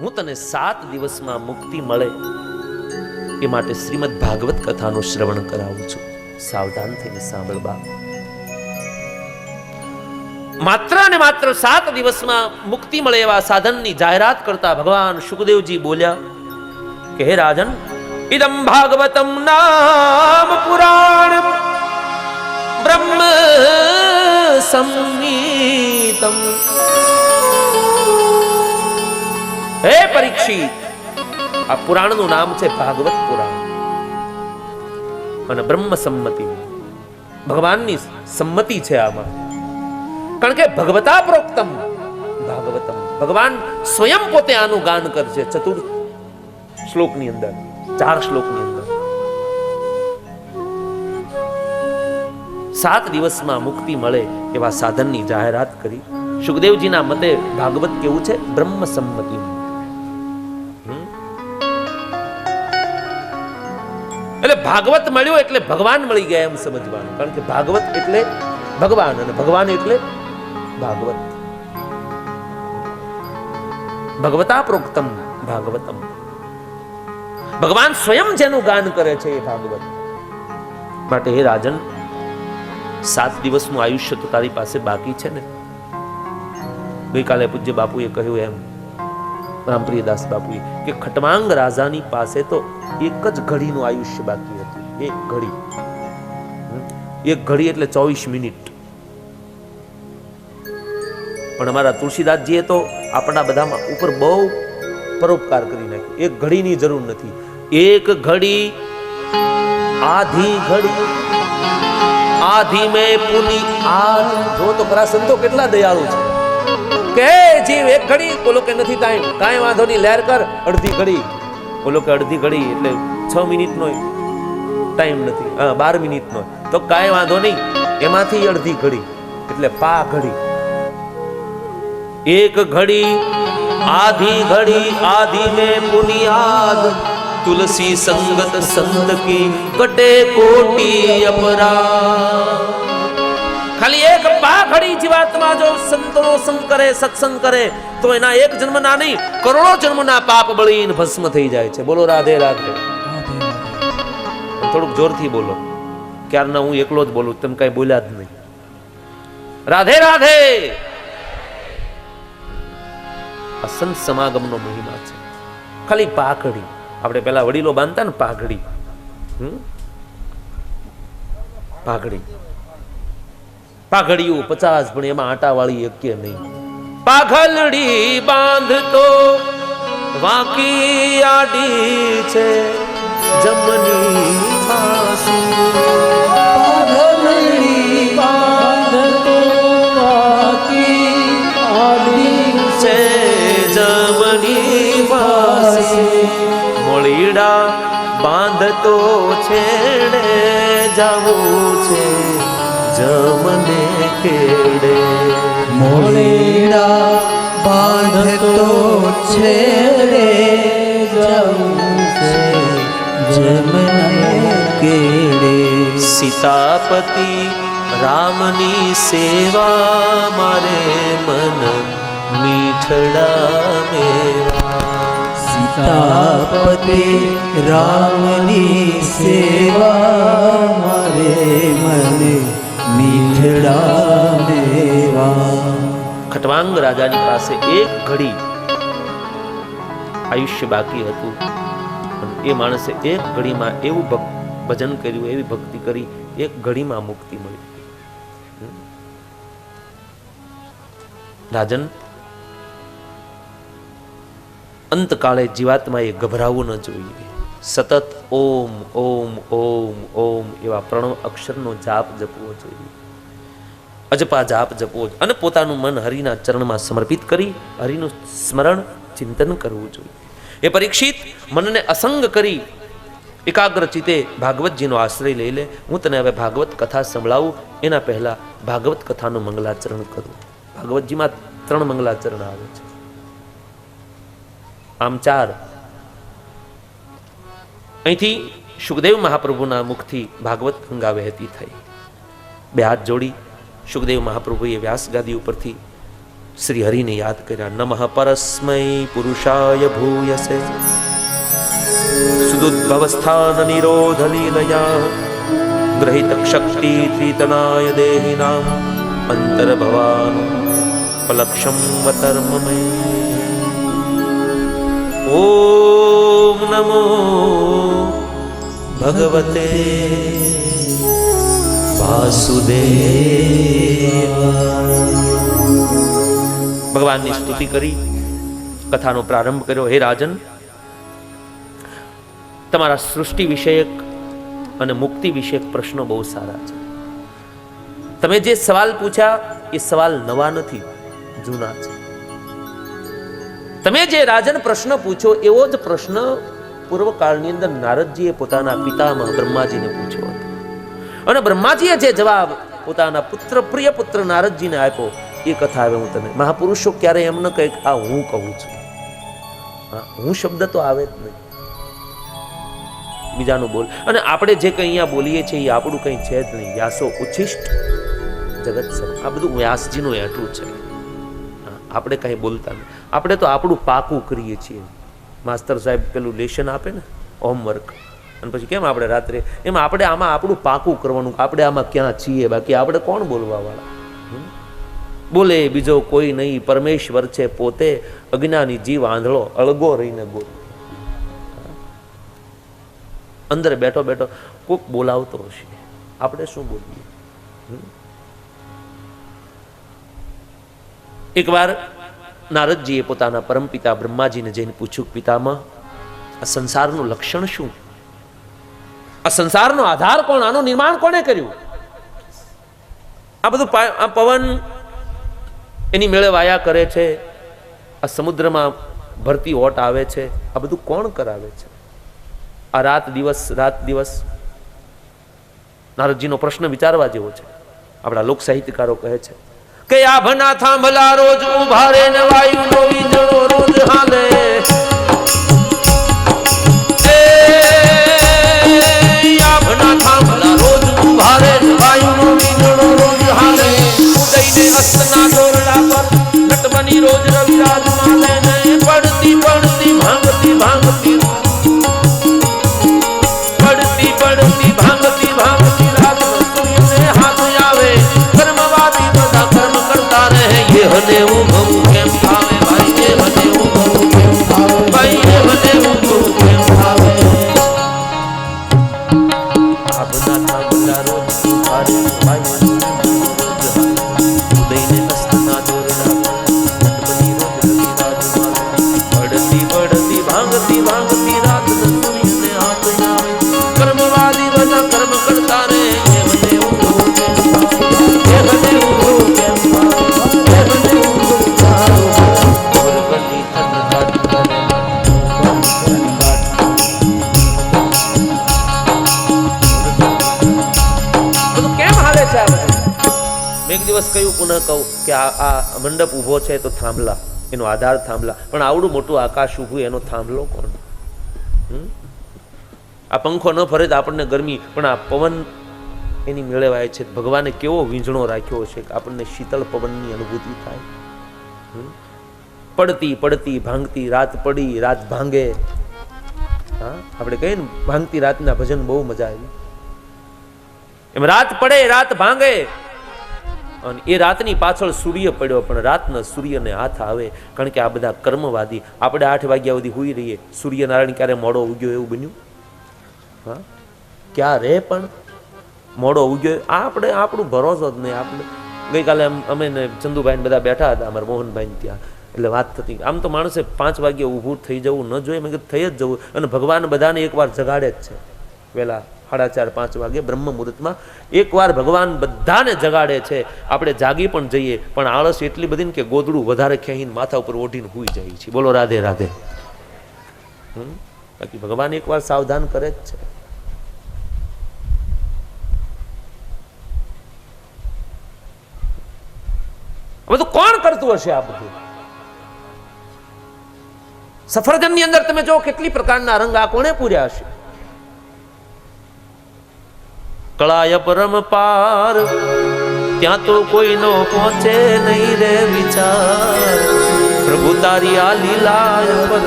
હું તને 7 દિવસમાં મુક્તિ મળે એ માટે શ્રીમદ ભાગવત કથાનું શ્રવણ કરાવું છું. સાવધાન થઈને સાંભળ બાપ. માત્ર ને માત્ર 7 દિવસમાં મુક્તિ મળે એવા સાધનની જાહેરાત કરતા ભગવાન શુકદેવજી બોલ્યા કે હે રાજન, ઇદમ ભાગવતમ નામ પુરાણ બ્રહ્મ સંહિતમ. હે પરીક્ષિત, આ પુરાણનું નામ છે ભાગવત પુરાણ અને બ્રહ્મ સંમતિ, ભગવાનની સંમતિ છે આમાં. કારણ કે ભગવતા પ્રોક્તમ ભાગવતમ, ભગવાન સ્વયં પોતે આનું ગાન કરશે. ચતુર્થ શ્લોકની અંદર, 4 શ્લોકની અંદર 7 દિવસમાં મુક્તિ મળે એવા સાધનની જાહેરાત કરી. સુખદેવજીના મતે ભાગવત કેવું છે? બ્રહ્મ સંમતિ. એટલે ભાગવત મળ્યો એટલે ભગવાન મળી ગયા એમ સમજવાનું. કારણ કે ભાગવત એટલે ભગવાન અને ભગવાન એટલે ભાગવત. ભગવતા પ્રોક્તમ ભાગવતમ, ભગવાન સ્વયં જેનું ગાન કરે છે એ ભાગવત. માટે હે રાજન, 7 દિવસનું આયુષ્ય તો તારી પાસે બાકી છે ને. ગઈકાલે પૂજ્ય બાપુએ કહ્યું એમ, રામપ્રિયદાસ બાપુએ, કે ખટમાંગ રાજાની પાસે તો એક જ ઘડીનું આયુષ્ય બાકી હતું. એક ઘડી, એક ઘડી એટલે 24 મિનિટ. પણ અમારા તુલસીદાસજીએ તો આપણા બધામાં ઉપર બહુ પરોપકાર કરી નાખ્યો. એક ઘડીની જરૂર નથી. એક ઘડી આધી ઘડી આધી મેં પુની આલ. જો તો ખરા સંતો કેટલા દયાળુ છે કે જીવ એક ઘડી, બોલો કે નથી ટાઈમ, કાંઈ વાંધો નહીં, લહેર કર. અડધી ઘડી, બોલો કે અડધી ઘડી એટલે 6 મિનિટનો ટાઈમ નથી, 12 મિનિટનો, તો કાંઈ વાંધો નહીં, એમાંથી અડધી ઘડી એટલે પા ઘડી. એક ઘડી આધી ઘડી આધી મેં પુનિયાદ, તુલસી સંગત સંત કી કટે કોટી અપરાધ. ખાલી એક પા ઘડી જીવાત્મા જો સંતોનો સંગ કરે, સત્સંગ કરે, તો એના એક જન્મના નહીં, કરોડો જન્મના પાપ બળીને ભસ્મ થઈ જાય છે. બોલો રાધે રાધે. થોડુંક જોરથી બોલો, ક્યારના હું એકલો જ બોલું, તમે કઈ બોલ્યા જ નહીં. રાધે રાધે. આ સંત સમાગમનો મહિમા છે. ખાલી પાઘડી, આપણે પેલા વડીલો બાંધતા ને પાઘડી, પાઘડી, પાઘડીયું 50, પણ એમાં આટા વાળી એકે નહીં. પાઘલડી બાંધતો વાંકી આડી છે જમની ફાંસી. પાઘલડી બાંધતો વાંકી આડી છે જમની ફાંસી. મોળીડા બાંધતો છેડે જાવું છે જમને કેડે. મોળીડા બાંધતો છેડે જાવું છે જમને કેડે. સીતાપતિ રામની સેવા મારે મન મીઠડા મેવા. સીતાપતિ રામની સેવા મારે મને મીઠડા મેવા. ખટવાંગ રાજાની પાસે એક ઘડી આયુષ્ય બાકી હતું. એ માણસે એક ઘડીમાં એવું ભજન કર્યું, એવી ભક્તિ કરી, એક ઘડીમાં મુક્તિ મળી. રાજન, અંતકાળે જીવાત્માએ ગભરાવું ન જોઈએ. સતત ઓમ ઓમ ઓમ ઓમ એવા પ્રણવ અક્ષરનો જાપ જપવો જોઈએ. અજપા જાપ જપવો અને પોતાનું મન હરિના ચરણમાં સમર્પિત કરી હરિનું સ્મરણ ચિંતન કરવું જોઈએ. એ પરીક્ષિત, મનને અસંગ કરી એકાગ્ર ચિત્તે ભાગવતજીનો આશ્રય લઈ લે. હું તને હવે ભાગવત કથા સંભળાવું એના પહેલા ભાગવત કથાનું મંગલાચરણ કરું. ભાગવતજીમાં 3 મંગલાચરણ આવે છે, આમ 4. અહીંથી સુખદેવ મહાપ્રભુના મુખથી ભાગવત ગંગા વહેતી થઈ. 2 હાથ જોડી સુખદેવ મહાપ્રભુએ વ્યાસ ગાદી ઉપરથી શ્રી હરિને યાદ કર્યા. નમઃ પરસ્મૈ પુરુષાય ભૂયસે સુદુદ્ભવસ્થાન નિરોધ લીલયા ગ્રહિત શક્તિ ત્રિતનાય દેહિનામ અંતર ભવાન પલક્ષમ વતર્મમે. ઓમ નમો ભગવતે વાસુદેવાય. ભગવાનની સ્તુતિ કરી કથાનો પ્રારંભ કર્યો. હે રાજન, તમારા સૃષ્ટિ વિષયક અને મુક્તિ વિષયક પ્રશ્નો બહુ સારા છે. તમે જે સવાલ પૂછ્યા એ સવાલ નવા નથી, જૂના છે. તમે જે રાજન પ્રશ્ન પૂછ્યો એવો જ પ્રશ્ન પૂર્વકાળની અંદર નારદજીએ પોતાના પિતામહ બ્રહ્માજીને પૂછ્યો હતો, અને બ્રહ્માજીએ જે જવાબ પોતાના પુત્ર પ્રિય પુત્ર નારદજીને આપ્યો એ કથા હવે હું તમે. મહાપુરુષો ક્યારે એમ ન કહે આ હું કહું છું. હું શબ્દ તો આવે જ નહીં, બીજાનું બોલ. અને આપણે જે કંઈ અહીંયા બોલીએ છીએ એ આપણું કંઈ છે જ નહીં. વ્યાસો ઉચ્છિષ્ટ જગત સર, આ બધું વ્યાસજીનું એટલું છે. આપણે કંઈ બોલતા નહીં, આપણે તો આપણું પાકું કરીએ છીએ. માસ્તર સાહેબ પેલું લેશન આપે ને હોમવર્ક, અને પછી કેમ આપણે રાત્રે એમ આપણે આમાં આપણું પાકું કરવાનું, આપણે આમાં ક્યાં છીએ. બાકી આપણે કોણ બોલવા વાળા? બોલે બીજો કોઈ નહીં, પરમેશ્વર છે પોતે, અજ્ઞાની જીવ આંધળો અળગો રહીને બોલ. અંદર બેઠો બેઠો કોક બોલાવતો હશે, આપણે શું બોલીએ? એકવાર નારદજીએ પોતાના પરમપિતા બ્રહ્માજીને જઈને પૂછ્યું, પિતામહ, આ સંસારનું લક્ષણ શું? આ સંસારનો આધાર કોણ? આનું નિર્માણ કોણે કર્યું? આ બધું આ પવન એની મેળે વાયા કરે છે, આ સમુદ્રમાં ભરતી ઓટ આવે છે, આ બધું કોણ કરાવે છે? આ રાત દિવસ. નારદજીનો પ્રશ્ન વિચારવા જેવો છે. આપણા લોક સાહિત્યકારો કહે છે કે આભના થાંભલા રોજ ઉભા રે ને વાયુનો વીજળો રોજ હાલે. આભના થાંભલા રોજ ઉભા રે ને વાયુનો વીજળો રોજ હાલે. ઉદયને અસ્તના દોરડા પર નટબની રોજ રવિરાજ માલે ને પડતી પડતી ભાંગતી ભાંગતી પડતી પડતી ભાંગતી ભાંગતી રાત સૂર્યને હાથ આવે. કર્મવાદી બધા કર્મ કરતા રહે. ये हने उभं केम भावे भाई, ये हने उभं केम भावे भाई, ये हने उभं केम भावे. आभना थांभला रोज उभारे भाई उदयने अस्तના દોરડા નટબની રોજ રવિરાજ માલે. પડતી પડતી ભાંગતી ભાંગતી રાત સૂર્યને હાથ આવે. કર્મવાદી બધા કર્મ કરતા રહે. ये हने उभं केम भावे, ये हने उभं केम भावे. એક દિવસ કહ્યું, પુનઃ કહું કે આ મંડપ ઊભો છે તો થાંભલા, એનો આધાર થાંભલા, પણ આવડું મોટું આકાશ ઊભું એનો થાંભલો કોણ? આ પંખો ન ફરે તો આપણને ગરમી, પણ આ પવન એની મેળવાય છે. ભગવાને કેવો વીંઝણો રાખ્યો છે કે આપણને શીતળ પવનની અનુભૂતિ થાય. પડતી પડતી ભાંગતી રાત પડી રાત ભાંગે. હા, આપણે કહીએ ને ભાંગતી રાતના ભજન બહુ મજા આવી. એમ રાત પડે રાત ભાંગે, અને એ રાતની પાછળ સૂર્ય પડ્યો, પણ રાતના સૂર્યને હાથ આવે. કારણ કે આ બધા કર્મવાદી. આપણે 8 વાગ્યા સુધી હુઈ રહીએ, સૂર્યનારાયણ ક્યારે મોડો ઉગ્યો એવું બન્યું? હા, ક્યારે પણ મોડો ઉગ્યો? આપણે આપણું ભરોસો જ નહીં. આપણે ગઈકાલે અમે ને ચંદુભાઈ બધા બેઠા હતા અમારા મોહનભાઈ ત્યાં, એટલે વાત થતી. આમ તો માણસે 5 વાગ્યે ઊભું થઈ જવું ન જોઈએ, મેં કીધું થઈ જ જવું. અને ભગવાન બધાને એકવાર જગાડે જ છે વહેલા 4:30-5 વાગે બ્રહ્મ મુહૂર્તમાં એકવાર ભગવાન બધાને જગાડે છે. આપણે જાગી પણ જઈએ, પણ આળસ એટલી બધી ને કે ગોદડું વધારે ખેંચીને માથા ઉપર ઓઢીને સૂઈ જાય છે. બોલો રાધે રાધે. બાકી ભગવાન એકવાર સાવધાન કરે જ છે. બધું કોણ કરતું હશે? આ બધું સફરજનની અંદર તમે જો કેટલી પ્રકારના રંગ આ કોણે પૂર્યા હશે? કળાય પરમ પાર ત્યાં તો કોઈનો પહોંચે નહીં રે વિચાર પ્રભુ તારી આ લીલા પર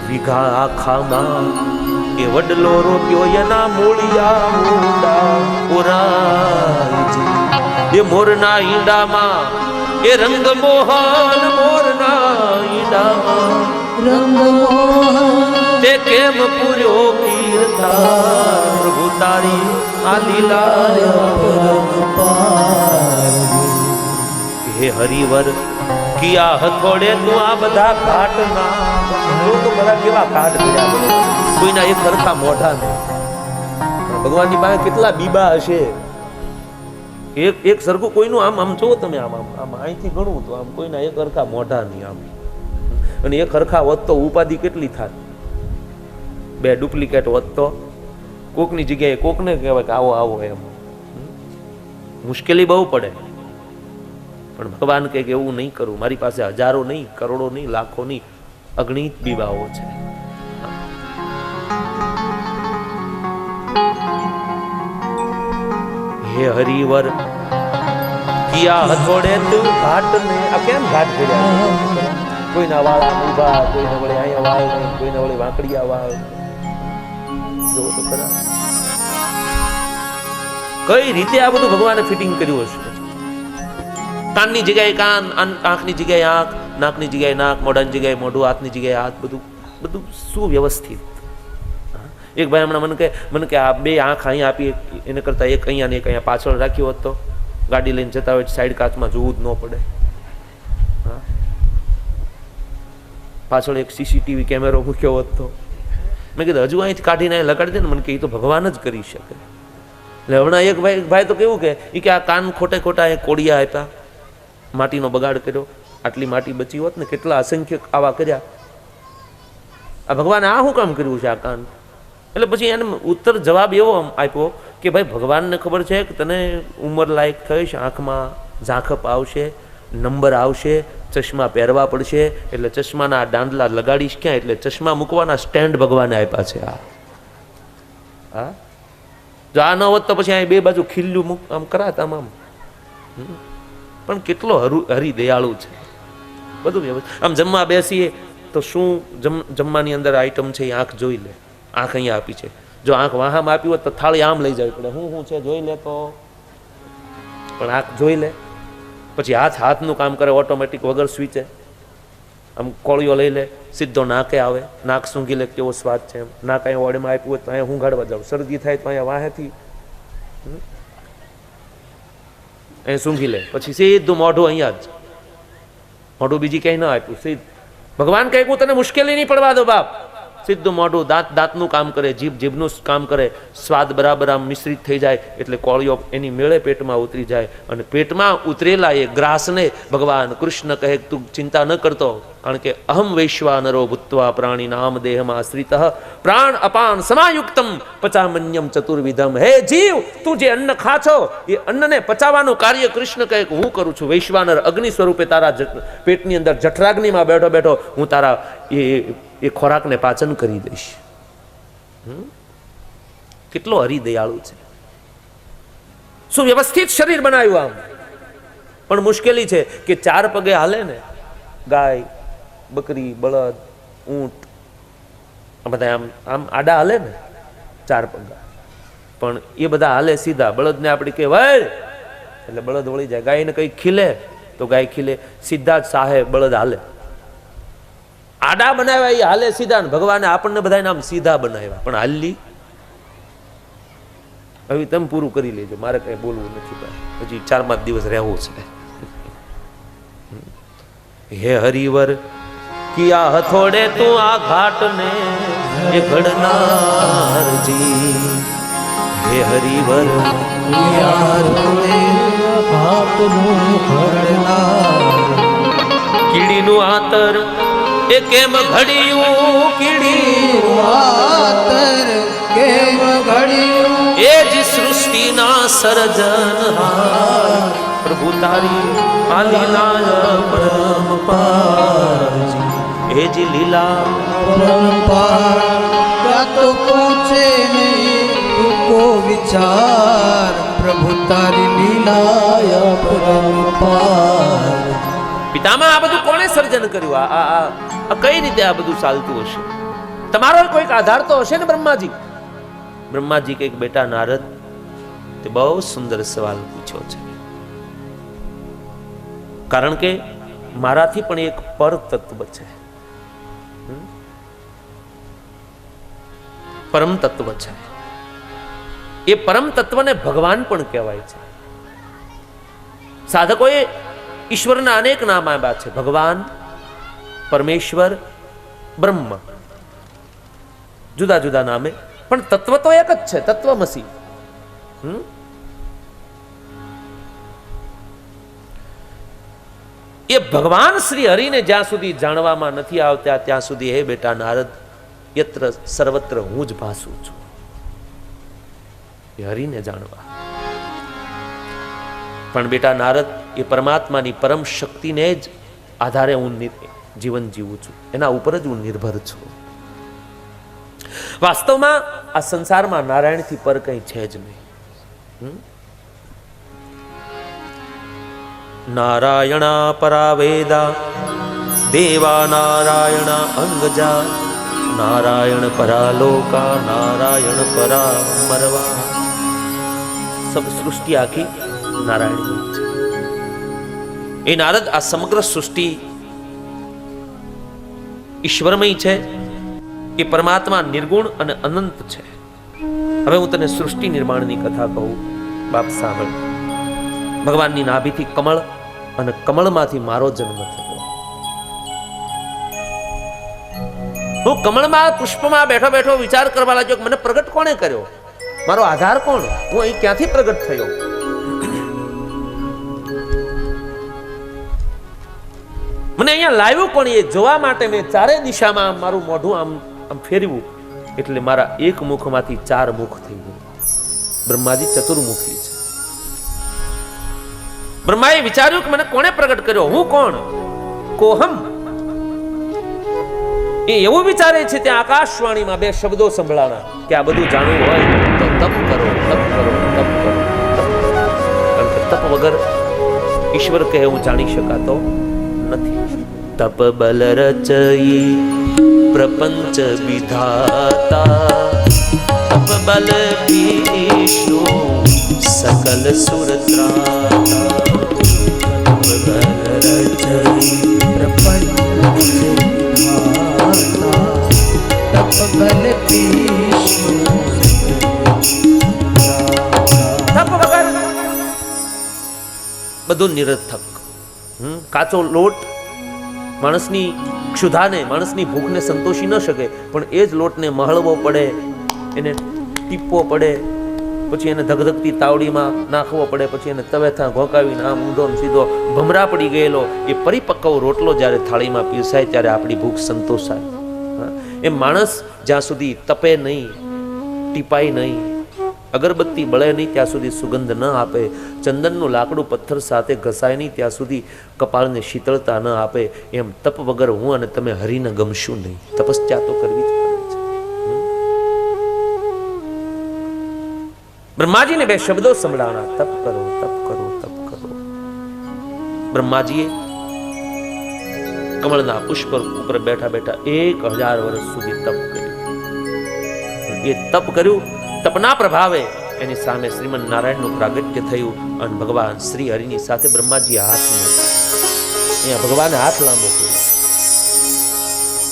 વીઘા આખામાં એ વડલો રોપ્યો એના મૂળિયા ઊંડા પુરાય એ મોરના ઈંડામાં એ રંગ મોહન મોરના ઈંડામાં રંગ મોહન તે કેમ પૂર્યો કીર્તા પ્રભુ તારી આ લીલા પરમપાર હે હરિવર કિયા હથોડે તું આ બધા ઘાટના તો બધા કેવા ઘાટ કર્યા કોઈના એક સરખા મોઢા નહીં ભગવાનની પાસે કેટલા બીબા હશે એક સરખું કોઈનું આમ આમ જો તમે આમ આમ આમ અહીંથી ગણવું તો આમ કોઈના એક સરખા મોઢા નહીં આમ અને એક સરખા હોત તો ઉપાધિ કેટલી થાય બે ડુપ્લિકેટ હોત તો કોકની જગ્યાએ કોકને કહેવાય કે આવો આવો એમ મુશ્કેલી બહુ પડે પણ ભગવાન કહે કે એવું નહીં કરું મારી પાસે હજારો નહીં કરોડો નહીં લાખો નહીં અગણિત બીબાઓ છે હે હરિવર કિયા હથોડે તું ઘાટ ને આ કેમ ઘાટ કર્યા કોઈના વાળ ઊભા કોઈને વળે અહીંયા વાળ નહીં કોઈને વળે વાંકડિયા વાળ જો તો ખરા કઈ રીતે આ બધું ભગવાને ફિટિંગ કર્યું હશે કાનની જગ્યાએ કાન આંખની જગ્યાએ આંખ નાકની જગ્યાએ નાક મોઢાની જગ્યાએ મોઢું હાથની જગ્યાએ હાથ બધું બધું સુવ્યવસ્થિત એક ભાઈ હમણાં મને કે આ બે આંખ અહીંયા આપી એને કરતા એક અહીંયા ને એક અહીંયા પાછળ રાખ્યો હોત તો ગાડી લઈને જતા હોય સાઈડ કાચમાં જોવું જ ન પડે પાછળ એક સીસીટીવી કેમેરો મૂક્યો હોત તો મેં કીધું હજુ અહીંથી કાઢીને લગાડી દે ને મને કે એ તો ભગવાન જ કરી શકે એટલે હમણાં એક ભાઈ તો કેવું કે એ કે આ કાન ખોટે ખોટા એ કોડિયા આપ્યા માટીનો બગાડ કર્યો આટલી માટી બચી હોત ને કેટલા અસંખ્ય આવા કર્યા આ ભગવાને આ શું કામ કર્યું છે આ કાન એટલે પછી એને ઉત્તર જવાબ એવો આપ્યો કે ભાઈ ભગવાનને ખબર છે કે તને ઉંમર લાયક થઈશ આંખમાં ઝાંખપ આવશે નંબર આવશે ચશ્મા પહેરવા પડશે એટલે ચશ્માના દાંડલા લગાડીશ ક્યાં એટલે ચશ્મા મૂકવાના સ્ટેન્ડ ભગવાને આપ્યા છે હા જો આ ન હોત તો પછી અહીં બે બાજુ ખીલ્યું આમ કરાત આમ પણ કેટલો હરિદયાળુ છે બધું વ્યવસ્થિત આમ જમવા બેસીએ તો શું જમવાની અંદર આઈટમ છે એ આંખ જોઈ લે આંખ અહીંયા આપી છે જો આંખ વાહામાં આપી હોત તો થાળી આમ લઈ જવી પડે હું છે જોઈ લે તો પણ આંખ જોઈ લે પછી હાથનું કામ કરે ઓટોમેટિક વગર સ્વિચે આમ કોળીઓ લઈ લે સીધો નાકે આવે નાક સૂંઘી લે કેવો સ્વાદ છે એમ નાક અહીંયા ઓળીમાં આપ્યું હોય તો અહીંયા ઊંઘાડવા જાવ શરદી થાય તો અહીંયા વાહેથી અહીંયા સૂંઘી લે પછી સીધું મોઢું અહીંયા જ મોઢું બીજી ક્યાંય ન આપ્યું સીધું ભગવાન કહે હું તને મુશ્કેલી નહીં પડવા દો બાપ સીધું મોઢું દાંતનું કામ કરે જીભનું કામ કરે સ્વાદ બરાબર આમ મિશ્રિત થઈ જાય એટલે કોળીઓ એની મેળે પેટમાં ઉતરી જાય અને પેટમાં ઉતરેલા એ ગ્રાસને ભગવાન કૃષ્ણ કહે તું ચિંતા ન કરતો કારણ કે અહમ વૈશ્વાનરો ભૂત્વા પ્રાણી નામ દેહમાં આશ્રિત પ્રાણ અપાન સમાયુક્તમ પચામન્યમ ચતુર્વિધમ હે જીવ તું જે અન્ન ખા છો એ અન્નને પચાવવાનું કાર્ય કૃષ્ણ કહે કે હું કરું છું વૈશ્વાનર અગ્નિ સ્વરૂપે તારા પેટની અંદર જઠરાગ્નિમાં બેઠો બેઠો હું તારા એ ખોરાકને પાચન કરી દઈશ કેટલો હરિદયાળુ છે શું વ્યવસ્થિત શરીર બનાવ્યું આમ પણ મુશ્કેલી છે કે ચાર પગે હાલે ને ગાય બકરી બળદ ઊંટ આ બધા આમ આમ આડા હાલે ને ચાર પગા પણ એ બધા હાલે સીધા બળદને આપણે કે વળ એટલે બળદ વળી જાય ગાયને કઈ ખીલે તો ગાય ખીલે સીધા જ સાહે બળદ હાલે આડા બનાવ્યા એ હાલે સીધા ને ભગવાને આપણને બધા નામ સીધા બનાવ્યા પણ હાલી હવે તમે પૂરું કરી લેજો મારે કઈ બોલવું નથી હજી 4-5 દિવસ રહેવું છે હે હરિવર કિયા હથોડે તું આ ઘાટ ને એ ઘડનારજી હે હરિવર કિયા હથોડે ઘાટનું ઘડનાર કીડીનું આતર એ કેમ ઘડ્યું કીડીનું આતર કેમ ઘડ્યું એ જ સૃષ્ટિના સર્જનહાર પ્રભુ તારી આ લીલા પરમપાર એ જ લીલા પરમપાર क्या तो पूछे नहीं तुमको विचार પ્રભુ તારી લીલા પરંપાર. પિતામાં આ બધું કોણે સર્જન કર્યું? આ કઈ રીતે આ બધું ચાલતું હશે? તમારો કોઈક આધાર તો હશે ને બ્રહ્માજી. બ્રહ્માજી કે બેટા નારદ, તે બહુ સુંદર સવાલ પૂછ્યો છે. કારણ કે મારાથી પણ એક પર તત્વ છે, પરમ તત્વ છે. એ પરમ તત્વને ભગવાન પણ કહેવાય છે. સાધકોએ ઈશ્વરના અનેક નામ આપ્યા છે: ભગવાન, પરમેશ્વર, બ્રહ્મ, જુદા જુદા નામે, પણ તત્વ તો એક જ છે, તત્વમસી. એ ભગવાન શ્રી હરિને જ્યાં સુધી જાણવામાં નથી આવતા ત્યાં સુધી, હે બેટા નારદ, યત્ર સર્વત્ર હું જ ભાસું છું. એ હરિને જાણવા. પણ બેટા નારદ, એ પરમાત્માની પરમ શક્તિને જ આધારે હું જીવન જીવું છું, એના ઉપર જ હું નિર્ભર છું. વાસ્તવમાં આ સંસારમાં નારાયણથી પર કંઈ છે જ નહીં. નારાયણા પરા વેદા, દેવા નારાયણા અંગજા, નારાયણ પરા લોકા, નારાયણ પરા મરવા. સબ સૃષ્ટિ આખી નારાયણની છે. એ નારદ, આ સમગ્ર સૃષ્ટિ ઈશ્વરમય છે. એ પરમાત્મા નિર્ગુણ અને અનંત છે. હવે હું તને સૃષ્ટિ નિર્માણની કથા કહું. બાપ સાંભળ. ભગવાનની નાભીથી કમળ અને કમળમાંથી મારો જન્મ થયો. હું કમળમાં પુષ્પમાં બેઠો બેઠો વિચાર કરવા લાગ્યો કે મને પ્રગટ કોણે કર્યો? મારો આધાર કોણ? હું અહીં ક્યાંથી પ્રગટ થયો? મને અહીંયા લાવ્યું કોણ? એ જોવા માટે મેં ચારે દિશામાં મારું મોઢું આમ ફેરવ્યું, એટલે મારા એક મુખમાંથી ચાર મુખ થઈ ગયું. બ્રહ્માજી ચતુર્મુખી છે. બ્રહ્માએ વિચાર્યું કે મને કોણે પ્રગટ કર્યો? હું કોણ? કોહમ. એ એવું વિચારે છે ત્યાં આકાશવાણીમાં બે શબ્દો સંભળાણા કે આ બધું જાણવું હોય તો તપ કરો, તપ કરો, તપ કરો, તપ કરો. કારણ કે તપ વગર ઈશ્વર કહે હું જાણી શકાતો નથી. તપ બલ રચઈ પ્રપંચ વિધાતા, તપ બલ વિષ્ણુ સકલ સુર ત્રાતા. તપ બલ રચઈ પ્રપંચ વિધાતા, તપ બલ વિષ્ણુ. તપ વગર બધું નિરર્થક. કાચો લોટ માણસની ક્ષુધાને, માણસની ભૂખને સંતોષી ન શકે, પણ એ જ લોટને મહળવો પડે, એને ટીપવો પડે, પછી એને ધગધગતી તાવડીમાં નાખવો પડે, પછી એને તવેથા ઘોકાવીને આમ ઊંધો સીધો ભમરા પડી ગયેલો એ પરિપક્વ રોટલો જ્યારે થાળીમાં પીરસાય ત્યારે આપણી ભૂખ સંતોષાય. એ માણસ જ્યાં સુધી તપે નહીં, ટીપાય નહીં, અગરબત્તી બળે નહીં ત્યાં સુધી સુગંધ ન આપે, ચંદનનું લાકડું પથ્થર સાથે ઘસાય નહીં ત્યાં સુધી કપાળને શીતળતા ન આપે, એમ તપ વગર હું અને તમે હરિને ગમશું નહીં. તપસ્યા તો કરવી જ પડે છે. બ્રહ્માજીને બે શબ્દો સંભળાણા: તપ કરો, તપ કરો, તપ કરો. બ્રહ્માજીએ કમળના પુષ્પ ઉપર બેઠા બેઠા 1000 વર્ષ સુધી તપ કર્યું. એ તપ કર્યું. તપના પ્રભાવે એની સામે શ્રીમન નારાયણનું પ્રાગટ્ય થયું અને ભગવાન શ્રી હરિની સાથે બ્રહ્માજીએ હાથ મૂક્યો. અહીંયા ભગવાને હાથ લાંબો કર્યો,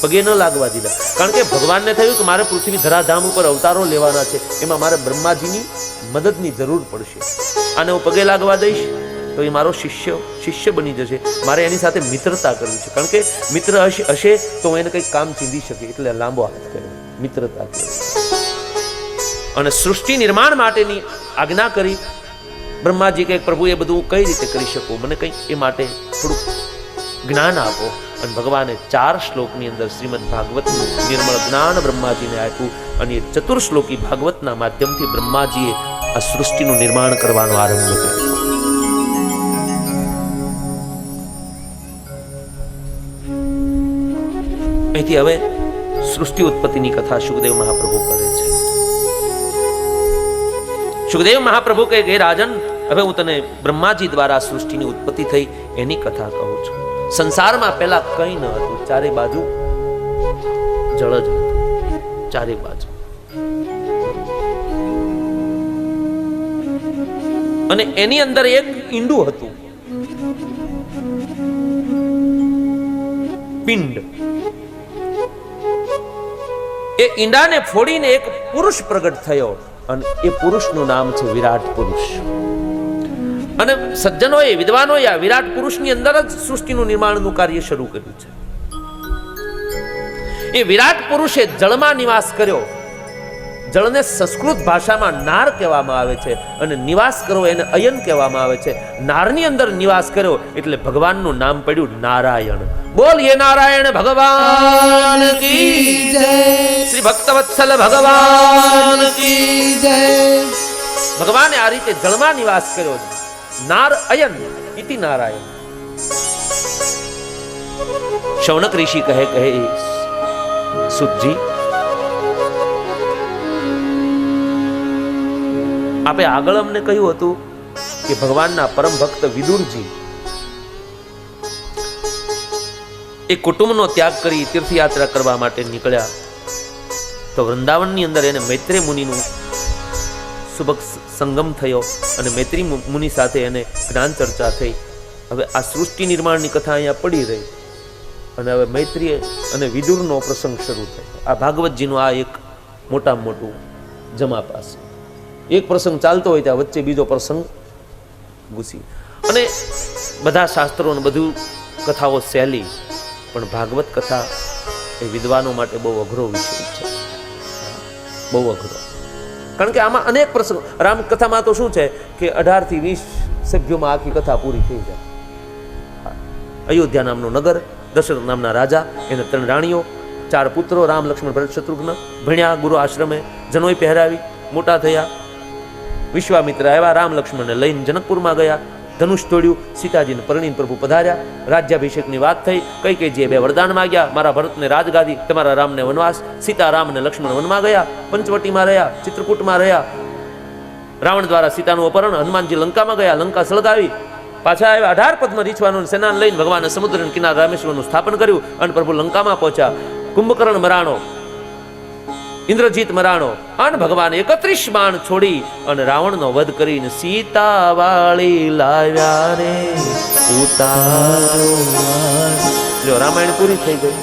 પગે ન લાગવા દીધા. કારણ કે ભગવાનને થયું કે મારે પૃથ્વી ધરાધામ ઉપર અવતારો લેવાના છે, એમાં મારે બ્રહ્માજીની મદદની જરૂર પડશે. આને હું પગે લાગવા દઈશ તો એ મારો શિષ્ય બની જશે. મારે એની સાથે મિત્રતા કરવી છે, કારણ કે મિત્ર હશે તો હું એને કંઈક કામ ચીંધી શકે. એટલે લાંબો હાથ કર્યો, મિત્રતા કરી અને સૃષ્ટિ નિર્માણ માટેની આજ્ઞા કરી. બ્રહ્માજી કહે, પ્રભુ એ બધું હું કઈ રીતે કરી શકું? મને કંઈક એ માટે થોડુંક જ્ઞાન આપો. અને ભગવાને 4 શ્લોકની અંદર શ્રીમદ ભાગવતનું નિર્મળ જ્ઞાન બ્રહ્માજીને આપ્યું અને એ ચતુર્શ્લોકી ભાગવતના માધ્યમથી બ્રહ્માજીએ આ સૃષ્ટિનું નિર્માણ કરવાનો આરંભ કર્યો. અહીંથી હવે સૃષ્ટિ ઉત્પત્તિની કથા સુખદેવ મહાપ્રભુ કરે છે. સુખદેવ મહાપ્રભુ કહે કે રાજન, હવે હું તને બ્રહ્માજી દ્વારા સૃષ્ટિની ઉત્પત્તિ થઈ એની કથા કહું છું. સંસારમાં પહેલા કંઈ ન હતું, ચારે બાજુ જળ જ હતું, ચારે બાજુ. અને એની અંદર એક ઈંડું હતું, પિંડ. એ ઈંડાને ફોડીને એક પુરુષ પ્રગટ થયો અને એ પુરુષનું નામ છે વિરાટ પુરુષ. અને સજ્જનોએ, વિદ્વાનોએ આ વિરાટ પુરુષની અંદર જ સૃષ્ટિનું નિર્માણનું કાર્ય શરૂ કર્યું છે. એ વિરાટ પુરુષે જળમાં નિવાસ કર્યો. જળને સંસ્કૃત ભાષામાં નાર કહેવામાં આવે છે અને નિવાસ કરવો એને અયન કહેવામાં આવે છે. નારની અંદર નિવાસ કર્યો એટલે ભગવાનનું નામ પડ્યું નારાયણ. બોલીએ નારાયણ ભગવાન કી જય. શ્રી ભક્તવત્સલ ભગવાન કી જય. ભગવાને આ રીતે જળમાં નિવાસ કર્યો. નાર અયન ઇતિ નારાયણ. શૌનક ઋષિ કહે સુતજી, આપે આગળ અમને કહ્યું હતું કે ભગવાનના પરમ ભક્ત વિદુરજી એ કુટુંબનો ત્યાગ કરી તીર્થયાત્રા કરવા માટે નીકળ્યા. તો વૃંદાવનની અંદર એને મૈત્રેય મુનિનું સુભગ સંગમ થયો અને મૈત્રી મુનિ સાથે એને જ્ઞાન ચર્ચા થઈ. હવે આ સૃષ્ટિ નિર્માણની કથા અહીંયા પડી રહી અને હવે મૈત્રી અને વિદુરનો પ્રસંગ શરૂ થયો. આ ભાગવતજીનું આ એક મોટામાં મોટું જમાપાસ. એક પ્રસંગ ચાલતો હોય ત્યાં વચ્ચે બીજો પ્રસંગ ઘૂસી. અને બધા શાસ્ત્રો ને બધું કથાઓ સહેલી, પણ ભાગવત કથા એ વિદ્વાનો માટે બહુ અઘરો વિષય છે, બહુ અઘરો. કારણ કે આમાં અનેક પ્રસંગ. રામકથામાં તો શું છે કે 18 થી 20 સભ્યોમાં આખી કથા પૂરી થઈ જાય. અયોધ્યા નામનું નગર, દશરથ નામના રાજા, એને 3 રાણીઓ, 4 પુત્રો, રામ લક્ષ્મણ ભરત શત્રુઘ્ન. ભણ્યા ગુરુ આશ્રમે, જનોઈ પહેરાવી, મોટા થયા. વિશ્વામિત્ર આવ્યા, રામ લક્ષ્મણને લઈને જનકપુરમાં ગયા, ધનુષ તોડ્યું, સીતાજીને પરણીને પ્રભુ પધાર્યા. રાજ્યાભિષેકની વાત થઈ. કૈકેયીએ 2 વરદાન માંગ્યા, મારા ભરતને રાજગાદી, તમારા રામને વનવાસ. સીતા રામ અને લક્ષ્મણ વનમાં ગયા, પંચવટીમાં રહ્યા, ચિત્રકૂટમાં રહ્યા. રાવણ દ્વારા સીતાનું અપહરણ, હનુમાનજી લંકામાં ગયા, લંકા સળગાવી, પાછા આવ્યા. 18 પદ્મ રીછવાનું સેનાન લઈને ભગવાને સમુદ્રના કિનારે રામેશ્વરનું સ્થાપન કર્યું અને પ્રભુ લંકામાં પહોંચ્યા. કુંભકર્ણ મરાણો, ઇન્દ્રજીત મરાણો અને ભગવાન 31 બાણ છોડી અને રાવણનો વધ કરીને સીતા વાળી લાવ્યા રે ઉતારો. જો રામાયણ પૂરી થઈ ગઈ.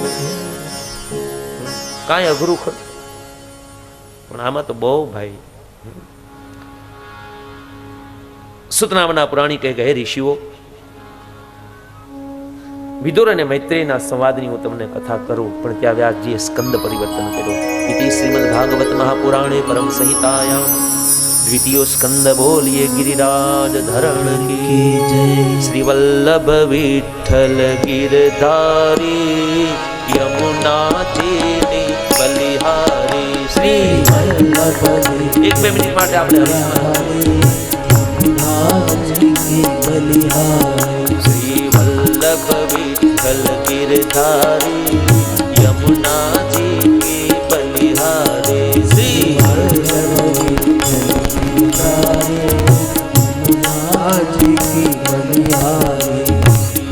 કાંઈ અઘરું ખરું, પણ આમાં તો બહુ ભાઈ. સુત નામના પુરાણી કહે હે ઋષિઓ, વિદુર અને મૈત્રેયના સંવાદની હું તમને કથા કરું, પણ ત્યાં વ્યાસજીએ સ્કંદ પરિવર્તન કર્યું. ઇતિ શ્રીમદ ભાગવત મહાપુરાણે પરમ સંહિતાયામ દ્વિતીયો સ્કંદ. બોલીએ ગિરિરાજ ધરણ કી જય. શ્રી વલ્લભ વિઠ્ઠલ ગિરધારી યમુનાજીની બલિહારી. શ્રી વલ્લભ. 1-2 મિનિટ માટે આપણે શ્રી વલ્લભ વિઠ્ઠલ ગિરધારી યમુનાજી કી બલિહારી. શ્રી વલ્લભ યમુનાજી કી બલિહારી.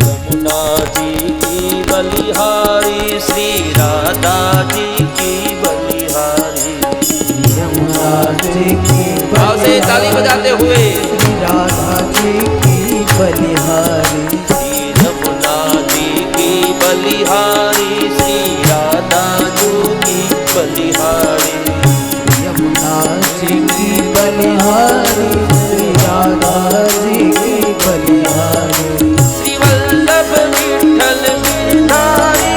યમુનાજી કી બલિહારી. શ્રી રાધાજી કી બલિહારી. यमुनाजी की भाव से ताली बजाते हुए राधा जी की बलिहारी. श्री यमुनाजी की बलिहारी. श्री राधाजी की बलिहारी. यमुनाजी की बलिहारी. श्री राधाजी की बलिहारी. श्री वल्लभ विठ्ठल गिरधारी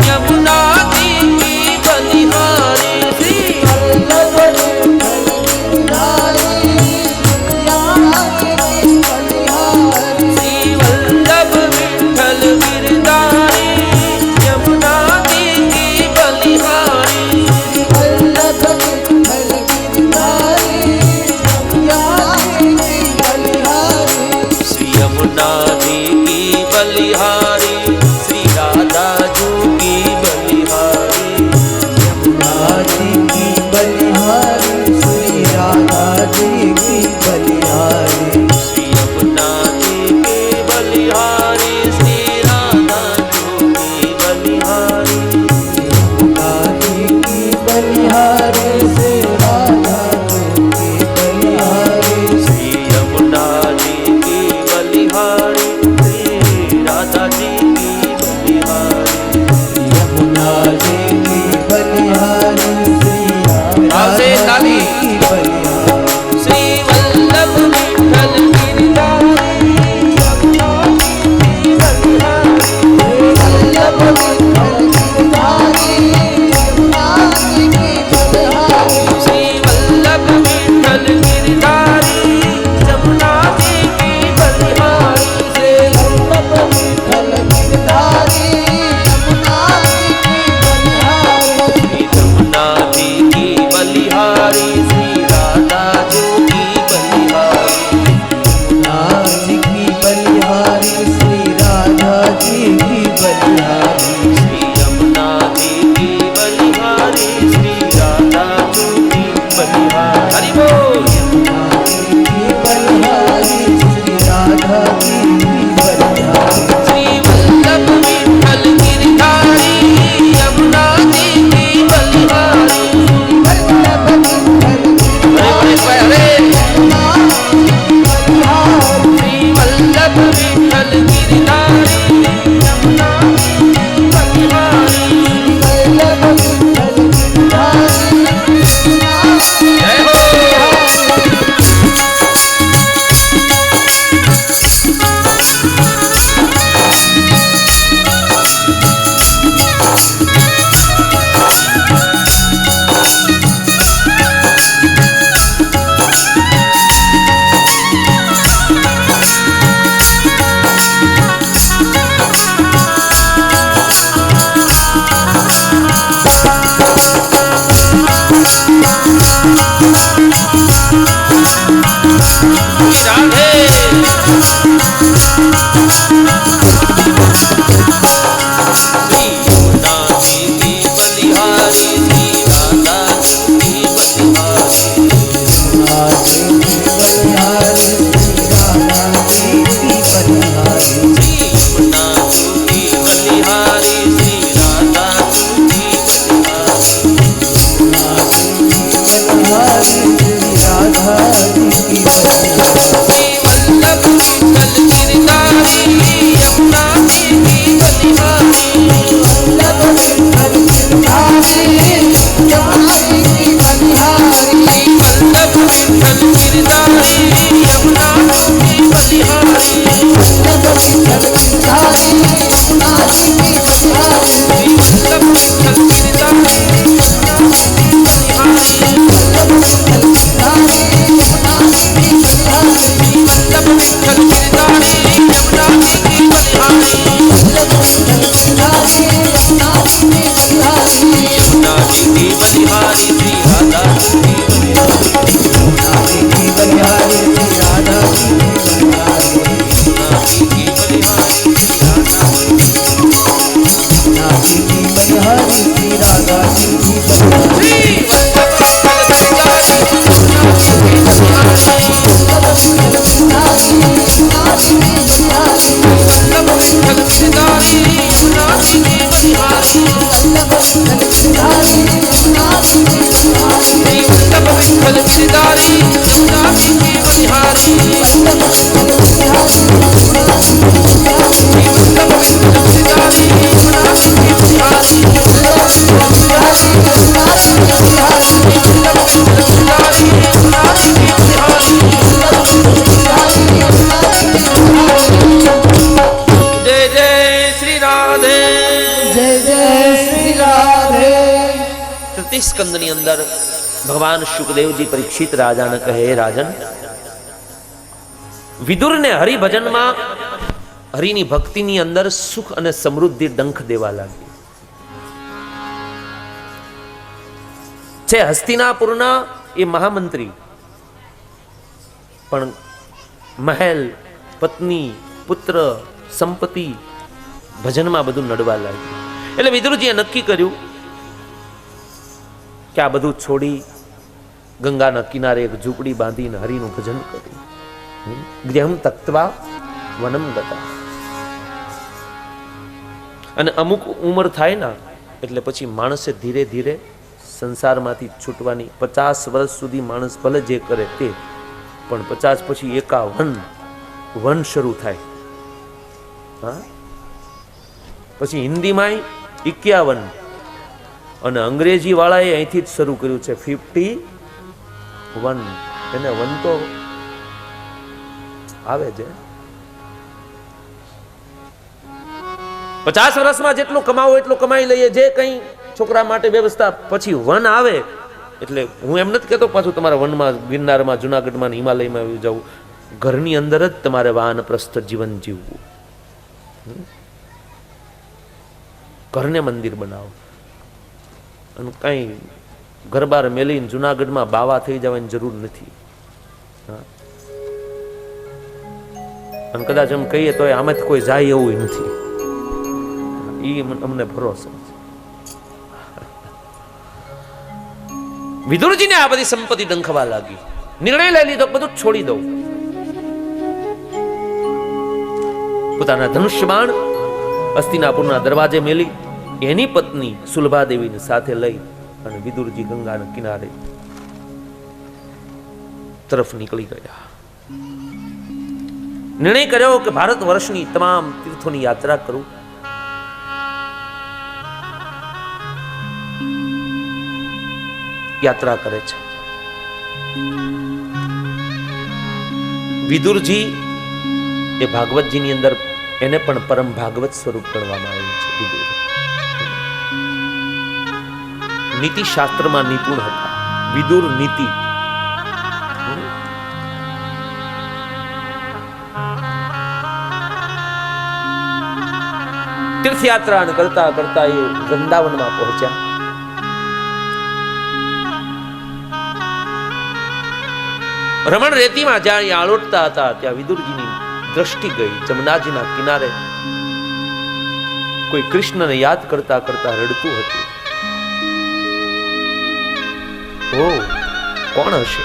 यमुनाजी की बलिहारी. श्री स्कंद ની અંદર ભગવાન શુકદેવજી પરીક્ષિત રાજાને કહે, રાજન, વિદુરને હરિભજનમાં, હરિની ભક્તિની અંદર સુખ અને સમૃદ્ધિ ડંખ દેવા લાગી છે. હસ્તિનાપુરના એ મહામંત્રી પણ મહેલ, પત્ની, પુત્ર, સંપત્તિ, ભજનમાં બધું નડવા લાગ્યું. એટલે વિદુરજીએ નક્કી કર્યું કે આ બધું છોડી ગંગાના કિનારે એક ઝૂંપડી બાંધીને હરિનું ભજન કર્યું. ગૃહમ તક્ત્વા વનમ ગતા. અને અમુક ઉંમર થાય ને એટલે પછી માણસે ધીરે ધીરે સંસારમાંથી છૂટવાની. 50 વર્ષ સુધી માણસ ભલે જે કરે તે, પણ 50 પછી 51 વન શરૂ થાય. હા, પછી હિન્દીમાં 51 અને અંગ્રેજી વાળાએ અહીંથી જ શરૂ કર્યું છે 51. એને વન તો આવે છે. 50 વર્ષમાં જેટલું કમાવો એટલું કમાઈ લઈએ, જે કંઈ છોકરા માટે વ્યવસ્થા. પછી વન આવે એટલે હું એમ નથી કહેતો પાછું તમારા વનમાં, ગિરનારમાં, જુનાગઢમાં, હિમાલયમાં આવી જવું. ઘરની અંદર જ તમારે વાનપ્રસ્થ જીવન જીવવું. ઘરને મંદિર બનાવો અને કંઈ ઘરબાર મેલીને જુનાગઢમાં બાવા થઈ જવાની જરૂર નથી. અને કદાચ એમ કહીએ તો આમાંથી કોઈ જાય એવું નથી. એ અમને ભરોસો છે. વિદુરજીને આ બધી સંપત્તિ ડંખવા લાગી. નિર્ણય લઈ લીધો, બધું છોડી દઉં. પોતાના ધનુષ્ય બાણ હસ્તિનાપુરના દરવાજે મેલી એની પત્ની સુલભાદેવીને સાથે લઈ અને વિદુરજી ગંગાના કિનારે તરફ નીકળી ગયા. નિર્ણય કર્યો કે ભારત વર્ષની તમામ તીર્થોની યાત્રા કરું. યાત્રા કરે છે. વિદુરજી એ ભાગવતજીની અંદર એને પણ પરમ ભાગવત સ્વરૂપ ગણવામાં આવ્યું છે. વિદુર નીતિ શાસ્ત્રમાં નિપુણ હતા. વિદુર નીતિ તીર્થયાત્રા કરતા કરતા એ વૃંદાવનમાં પહોંચ્યા. રમણ રેતીમાં જ્યાં આળોટતા હતા ત્યાં વિદુરજીની દ્રષ્ટિ ગઈ. જમનાજીના કિનારે કોઈ કૃષ્ણને યાદ કરતા કરતા રડતું હતું. ઓ કોણ હશે?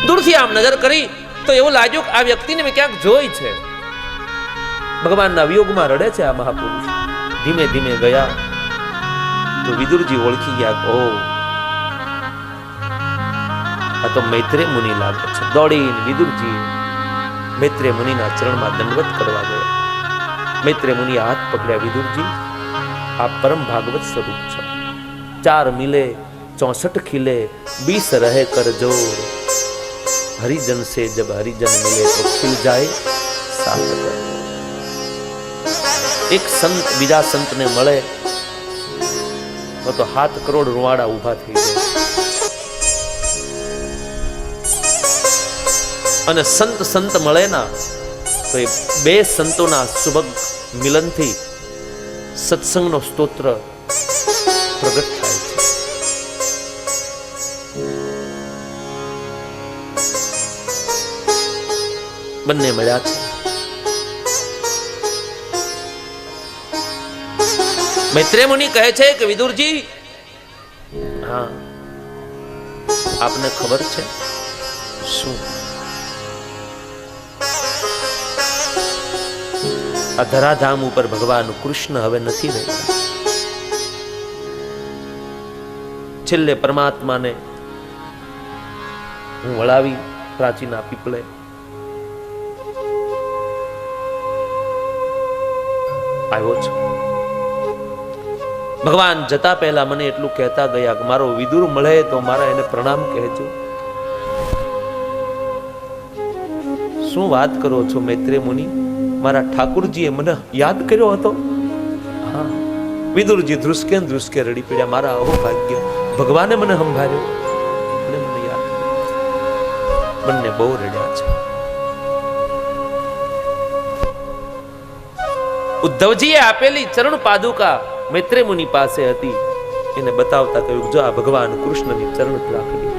દૂરથી આમ નજર કરી તો એવું લાગ્યું કે આ વ્યક્તિને મેં ક્યાંક જોઈ છે. ભગવાનના વિયોગમાં રડે છે આ મહાપુરુષ. ધીમે ધીમે ગયા તો વિદુરજી ઓળખી ગયા. ઓ આ તો મૈત્રેય મુનિ લાગે છે. દોડીને વિદુરજી મૈત્રેય મુનિના ચરણમાં દંડવત કરવા ગયા. મૈત્રેય મુનિએ હાથ પકડ્યા. વિદુરજી આ પરમ ભાગવત સ્વરૂપ છે. 4 મિલે 64 ખिले 20 રહે કર જોર. હરિજન સે જબ હરિજન મિલે તો ખिल जाए साथ कर. એક સંત બીજા સંતને મળે તો 7 કરોડ રૂવાડા ઊભા થઈ જાય. અને સંત સંત મળે ના તો એ બે સંતોના સુભગ મિલનથી સત્સંગનો સ્તોત્ર પ્રગટ થાય છે. બંને મળ્યા છે. મૈત્રેય મુનિ કહે છે કે વિદુરજી, હા આપને ખબર છે શું? આ ધરાધામ ઉપર ભગવાન કૃષ્ણ હવે નથી રહ્યા. છેલ્લે પરમાત્માને હું વળાવી પ્રાચીના પીપળે આવ્યો છું. ભગવાન જતા પહેલા મને એટલું કહેતા ગયા કે મારો વિદુર મળે તો મારા એને પ્રણામ કહેજો. શું વાત કરો છો મૈત્રેય મુનિ? મારા ઠાકુરજીએ મને યાદ કર્યો હતો? હા. વિદુરજી ધ્રુસકે ધ્રુસકે રડી પડ્યા. મારા અહો ભાગ્ય, ભગવાને મને સંભાળ્યો અને મને યાદ કર્યો. બંને બહુ રડ્યા છે. ઉદ્ધવજીએ આપેલી ચરણ પાદુકા મૈત્રેય મુનિ પાસે હતી. એને બતાવતા કહ્યું જો આ ભગવાન કૃષ્ણની ચરણ ચાકડી.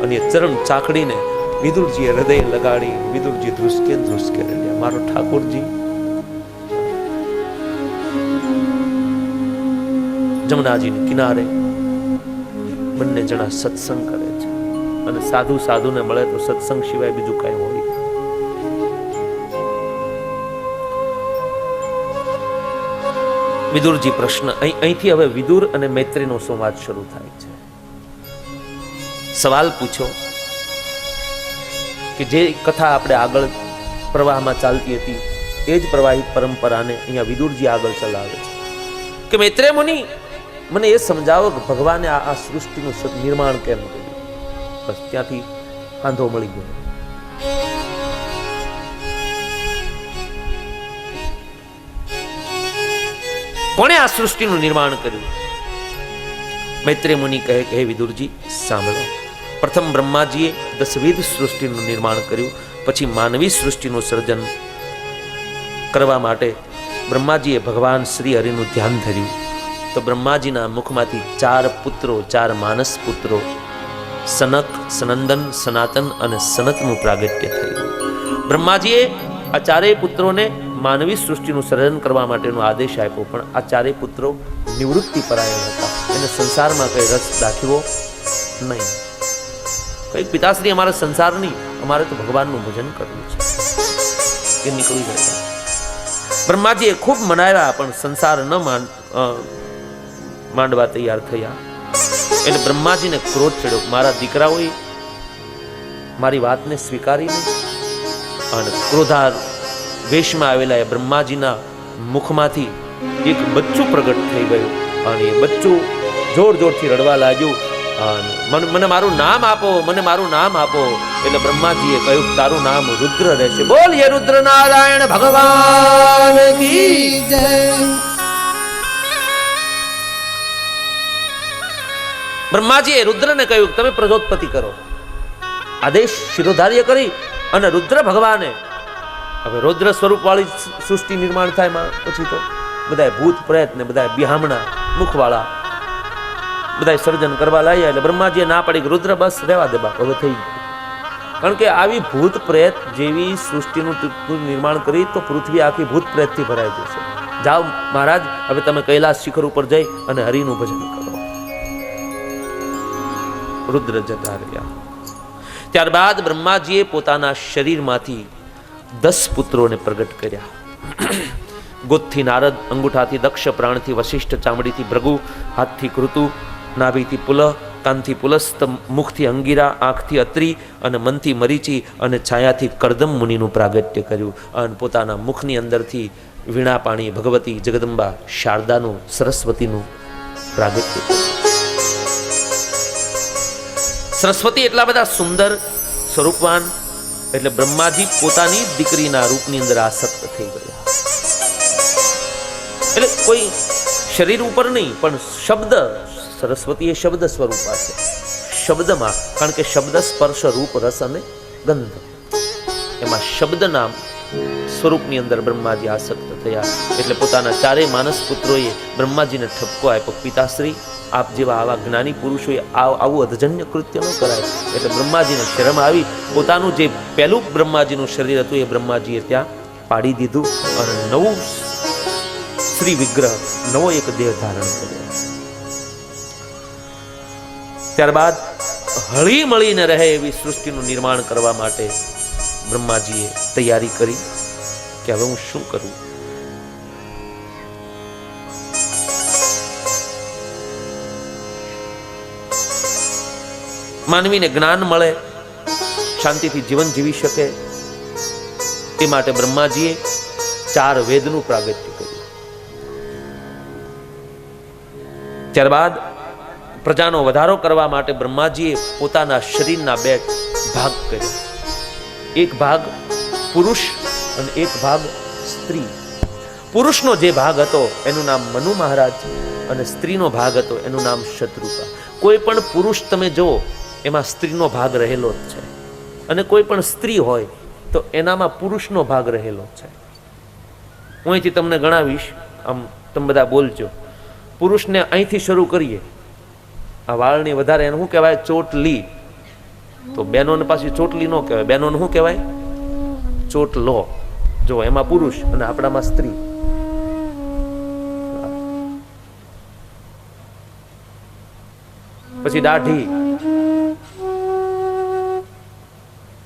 અને એ ચરણ ચાકડીને વિદુરજીએ હૃદય લગાડી. વિદુરજી ધ્રુસકે ધ્રુસકે રડ્યા. મારો ઠાકોરજી. જમનાજીને કિનારે બંને જણા સત્સંગ કરે છે. અને સાધુ સાધુને મળે તો સત્સંગ સિવાય બીજું કઈ હોય. વિદુરજી પ્રશ્ન અહીંથી હવે વિદુર અને મૈત્રેયનો સંવાદ શરૂ થાય છે. સવાલ પૂછો કે જે કથા આપણે આગળ પ્રવાહમાં ચાલતી હતી એ જ પ્રવાહિત પરંપરાને અહીંયા વિદુરજી આગળ ચલાવે છે કે મૈત્રેય મુનિ મને એ સમજાવો કે ભગવાને આ સૃષ્ટિનું નિર્માણ કેમ કર્યું? બસ ત્યાંથી કાંધો મળી ગયો. કોણે આ સૃષ્ટિનું નિર્માણ કર્યું? મૈત્રેય મુનિ કહે કે હે વિદુરજી સાંભળો. પ્રથમ બ્રહ્માજીએ દશવિધ સૃષ્ટિનું નિર્માણ કર્યું. પછી માનવી સૃષ્ટિનું સર્જન કરવા માટે બ્રહ્માજીએ ભગવાન શ્રી હરિનું ધ્યાન ધર્યું. તો બ્રહ્માજીના મુખમાંથી 4 પુત્રો, 4 માનસ પુત્રો, સનક, સનંદન, સનાતન અને સનતનું પ્રાગટ્ય થયું. બ્રહ્માજીએ આ 4 પુત્રોને માનવી સૃષ્ટિનું સર્જન કરવા માટેનો આદેશ આપ્યો. પણ આ 4 પુત્રો નિવૃત્તિ પરાયણ હતા. એને સંસારમાં કઈ રસ દાખવ્યો નહીં. કઈ પિતાશ્રી અમારે સંસાર નહીં, અમારે તો ભગવાનનું ભજન કરવું છે, એ નીકળી ગયા. બ્રહ્માજીએ ખૂબ મનાવ્યા પણ સંસાર ન માંડવા તૈયાર થયા. એટલે બ્રહ્માજીને ક્રોધ ચડ્યો. મારા દીકરાઓએ મારી વાતને સ્વીકારી નહીં. અને ક્રોધાર વેશમાં આવેલા એ બ્રહ્માજીના મુખમાંથી એક બચ્ચું પ્રગટ થઈ ગયું. અને એ બચ્ચું જોર જોરથી રડવા લાગ્યું. મને મારું નામ આપો, મને મારું નામ આપો. એટલે બ્રહ્માજીએ કહ્યું તારું નામ રુદ્ર રહેશે. બોલીએ રુદ્ર નારાયણ ભગવાન કી જય. બ્રહ્માજીએ રુદ્રને કહ્યું તમે પ્રજોત્પત્તિ કરો. આદેશ શિરોધાર્ય કરી અને રુદ્ર ભગવાને હવે રૌદ્ર સ્વરૂપ વાળી સૃષ્ટિ નિર્માણ થાય માં પછી તો બધા ભૂત પ્રેત ને બધા બિહામણા મુખવાળા બધા સર્જન કરવા લાગ્યા. એટલે બ્રહ્માજીએ ના પડી કે રુદ્ર બસ રહેવા દે બાપ, હવે થઈ ગયું. કારણ કે આવી ભૂત પ્રેત જેવી સૃષ્ટિનું નિર્માણ કરી તો પૃથ્વી આખી ભૂત પ્રેતથી ભરાઈ જશે. જાઓ મહારાજ, હવે તમે કૈલાસ શિખર ઉપર જઈ અને હરિનું ભજન કરો. રુદ્ર જતા રહ્યા. ત્યારબાદ બ્રહ્માજીએ પોતાના શરીરમાંથી 10 પુત્રોને પ્રગટ કર્યા. ગોદથી નારદ, અંગૂઠાથી દક્ષ, પ્રાણથી વશિષ્ઠ, ચામડીથી ભૃગુ, હાથથી કૃતુ, નાભીથી પુલહ, કાનથી પુલસ્ત, મુખથી અંગીરા, આંખથી અત્રી અને મનથી મરીચી અને છાયાથી કરદમ મુનિનું પ્રાગટ્ય કર્યું. અને પોતાના મુખની અંદરથી વીણાપાણી ભગવતી જગદંબા શારદાનું, સરસ્વતીનું પ્રાગટ્ય કર્યું. સરસ્વતી એટલા બધા સુંદર સ્વરૂપવાન એટલે બ્રહ્માજી પોતાની દીકરીના રૂપની અંદર આસક્ત થઈ ગયા. એટલે કોઈ શરીર ઉપર નહીં પણ શબ્દ, સરસ્વતી એ શબ્દ સ્વરૂપા છે. શબ્દમાં, કારણ કે શબ્દ સ્પર્શ રૂપ રસ અને ગંધ, એમાં શબ્દના સ્વરૂપની અંદર બ્રહ્માજી આસક્ત થયા. એટલે પોતાના 4 માનસ પુત્રોએ બ્રહ્માજીને ઠપકો આપ્યો, પિતાશ્રી આપ જેવા આવા જ્ઞાની પુરુષોએ આવું અધજન્ય કૃત્ય ન કરાય. એટલે બ્રહ્માજીને શરમ આવી. પોતાનું જે પહેલું બ્રહ્માજીનું શરીર હતું એ બ્રહ્માજીએ ત્યાં પાડી દીધું અને નવું શ્રી વિગ્રહ, નવો એક દેહ ધારણ કર્યો. ત્યારબાદ હળી મળીને રહે એવી સૃષ્ટિનું નિર્માણ કરવા માટે બ્રહ્માજીએ તૈયારી કરી કે હવે હું શું કરું. માનવીને જ્ઞાન મળે, શાંતિથી જીવન જીવી શકે એ માટે બ્રહ્માજીએ 4 વેદનું પ્રાગટ્ય કર્યું. ત્યારબાદ પ્રજાનો વધારો કરવા માટે બ્રહ્માજીએ પોતાના શરીરના 2 ભાગ કર્યા. એક ભાગ પુરુષ અને એક ભાગ સ્ત્રી. પુરુષનો જે ભાગ હતો એનું નામ મનુ મહારાજ અને સ્ત્રીનો ભાગ હતો એનું નામ શત્રુપા. કોઈ પણ પુરુષ તમે જુઓ એમાં સ્ત્રીનો ભાગ રહેલો જ છે, અને કોઈ પણ સ્ત્રી હોય તો એનામાં પુરુષનો ભાગ રહેલો છે. હું અહીંથી તમને ગણાવીશ, આમ તમે બધા બોલજો. પુરુષને અહીંથી શરૂ કરીએ, આ વાળની વધારે એને શું કહેવાય? ચોટલી. તો બહેનોને પાછી ચોટલી ન કહેવાય, બહેનોને શું કહેવાય? ચોટલો. જો એમાં પુરુષ અને આપણામાં સ્ત્રી. પછી દાઢી,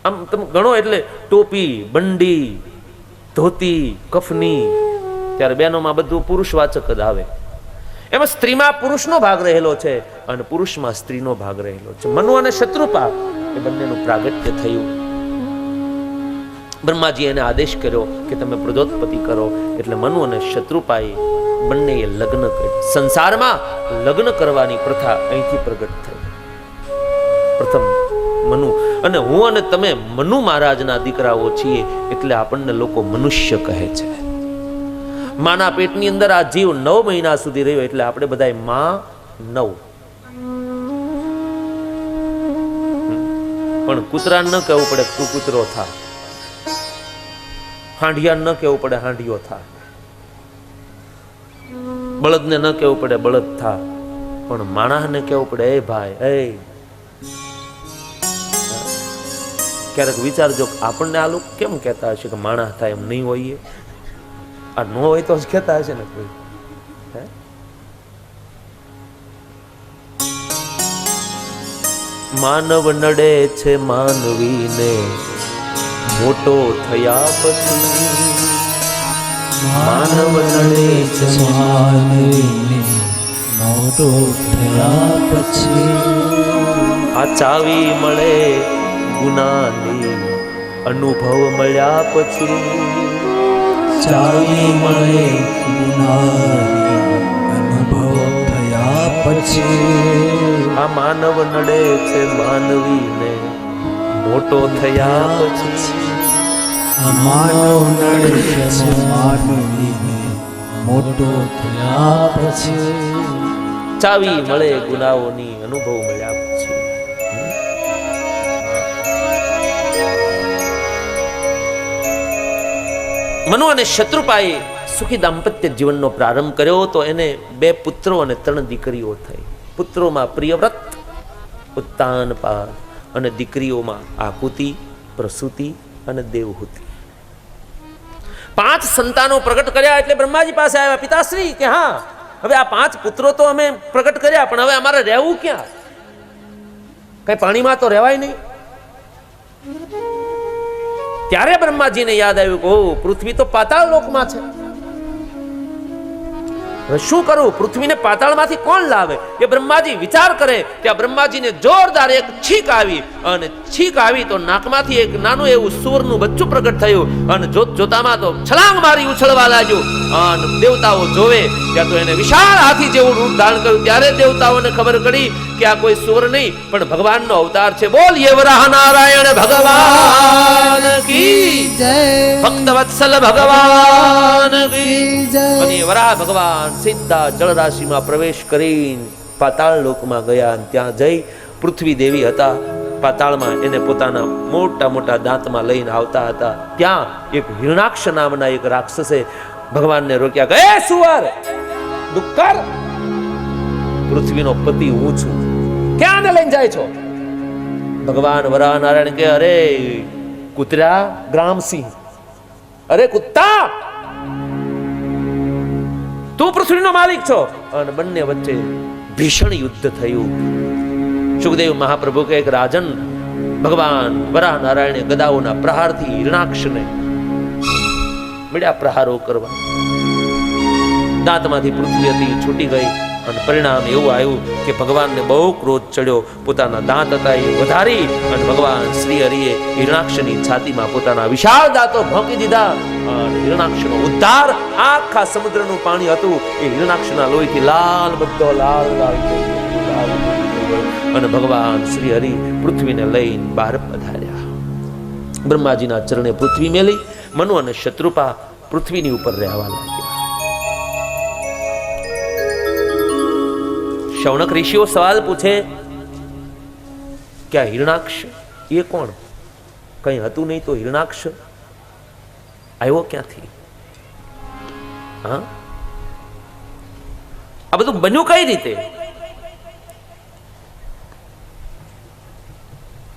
આમ તમે ગણો એટલે ટોપી, બંડી, ધોતી, કફની. ત્યારે બહેનોમાં બધું પુરુષવાચક જ આવે. એમાં સ્ત્રીમાં પુરુષનો ભાગ રહેલો છે અને પુરુષમાં સ્ત્રીનો ભાગ રહેલો છે. મનુ અને શત્રુપા એ બંનેનું પ્રાગટ્ય થયું. બ્રહ્માજી એને આદેશ કર્યો કે તમે પ્રજોત્પત્તિ કરો. એટલે મનુ અને શત્રુપાએ બંનેએ લગ્ન કર્યું. સંસારમાં લગ્ન કરવાની પ્રથા અહીંથી પ્રગટ થઈ. પ્રથમ મનુ, અને હું અને તમે મનુ મહારાજના દીકરાઓ છીએ એટલે આપણને લોકો મનુષ્ય કહે છે. માના પેટની અંદર આ જીવ 9 મહિના સુધી રહ્યો, એટલે આપણે બધાય માં 9. પણ કૂતરાને ન કહેવું પડે તું કૂતરો થા, હાંડિયાને ન કહેવું પડે હાંડિયો થા, બળદને ન કહેવું પડે બળદ થા, પણ માણસને કહેવું પડે એ ભાઈ એ. ક્યારેક વિચારજો આપણને આ લોકો કેમ કહેતા હશે કે માણસ થાય, એમ નહીં હોઈએ? આ ન હોય તો જ કહેતા હશે ને કોઈ. માનવ નડે છે માનવીને મોટો થયા પછી, માનવ નડે છે માનવીને મોટો થયા પછી, આ ચાવી મળે ગુનાની અનુભવ મળ્યા પછી, ચાવી મળે ગુનાની અનુભવ થયા પછી, આ માનવ નડે છે માનવીને મોટો થયા પછી, માનવ નડે છે માનવીને મોટો થયા પછી, ચાવી મળે ગુનાઓની અનુભવ મળ્યા પછી. મનુ અને શત્રુપાએ સુખી દાંપત્ય જીવનનો પ્રારંભ કર્યો તો એને 2 પુત્રો અને 3 દીકરીઓ થઈ. પુત્રોમાં પ્રિયવ્રત, ઉત્તાનપાદ અને દીકરીઓમાં આકુતિ, પ્રસૂતિ અને દેવહૂતિ. 5 સંતાનો પ્રગટ કર્યા એટલે બ્રહ્માજી પાસે આવ્યા, પિતાશ્રી કે હા હવે આ 5 પુત્રો તો અમે પ્રગટ કર્યા, પણ હવે અમારે રહેવું ક્યાં? કઈ પાણીમાં તો રહેવાય નહીં. ત્યારે બ્રહ્માજીને યાદ આવ્યું કે ઓ પૃથ્વી તો પાતાળ લોકમાં છે, હવે શું કરું? પૃથ્વીને પાતાળમાંથી કોણ લાવે? એ બ્રહ્માજી વિચાર કરે ત્યાં બ્રહ્માજીને જોરદાર એક છીક આવી, અને છીક આવી તો નાકમાંથી એક નાનું એવું સૂરનું બચ્ચું પ્રગટ થયું, અને જોતામાં તો છલાંગ મારી ઉછળવા લાગ્યું. અને દેવતાઓ જોવે ત્યાં તો એને વિશાળ હાથી જેવું રૂપ ધારણ કર્યું. ત્યારે દેવતાઓને ખબર પડી કે આ કોઈ સૂર નહીં પણ ભગવાનનો અવતાર છે. બોલીએ વરાહ નારાયણ ભગવાન કી જય, ભક્ત વત્સલ ભગવાન કી જય. અને વરાહ ભગવાન સીધા જળરાશિમાં પ્રવેશ કરીને પાતાળ લોકમાં ગયા. અને ત્યાં જઈ પૃથ્વી દેવી હતા પાતાળમાં, એને પોતાના મોટા મોટા દાંતમાં લઈને આવતા હતા. ત્યાં એક હિરણાક્ષ નામના એક રાક્ષસે ભગવાનને રોક્યા કે એ સુવર દુક્કર, પૃથ્વીનો પતિ હું છું, ક્યાં ને લઈને જાય છો? ભગવાન વરાહ નારાયણ કે અરે કૂતરા ગ્રામસિંહ, અરે કુત્તા તું પૃથ્વીનો માલિક છો. અને બંને વચ્ચે ભીષણ યુદ્ધ થયું. સુખદેવ મહાપ્રભુ કે એક રાજન ભગવાન વરાહ નારાયણે ગદાઓના પ્રહારથી હિરણાક્ષને મળ્યા પ્રહારો કરવા. દાંતમાંથી પૃથ્વી હતી છૂટી ગઈ, અને પરિણામ એવું આવ્યું કે ભગવાનને બહુ ક્રોધ ચડ્યો. પોતાના દાંત હતા એ વધારી અને ભગવાન શ્રી હરિએ હિરણાક્ષની છાતીમાં પોતાના વિશાળ દાંતો ભોંકી દીધા. અને હિરણાક્ષનો ઉદ્ધાર, આખા સમુદ્રનું પાણી હતું એ હિરણાક્ષના લોહીથી લાલ બધો લાલ લાલ થઈ ગયો. અને ભગવાન શ્રી હરિ પૃથ્વીને લઈને બહાર પધાર્યા. બ્રહ્માજીના ચરણે પૃથ્વી મેલી. મનુ અને શત્રુપા પૃથ્વીની ઉપર રહેવા લાગ્યા. શૌનક ઋષિઓ સવાલ પૂછે કે આ હિરણાક્ષ એ કોણ? કઈ હતું નહીં તો હિરણાક્ષ આવ્યો ક્યાંથી? હા, આ બધું બન્યું કઈ રીતે?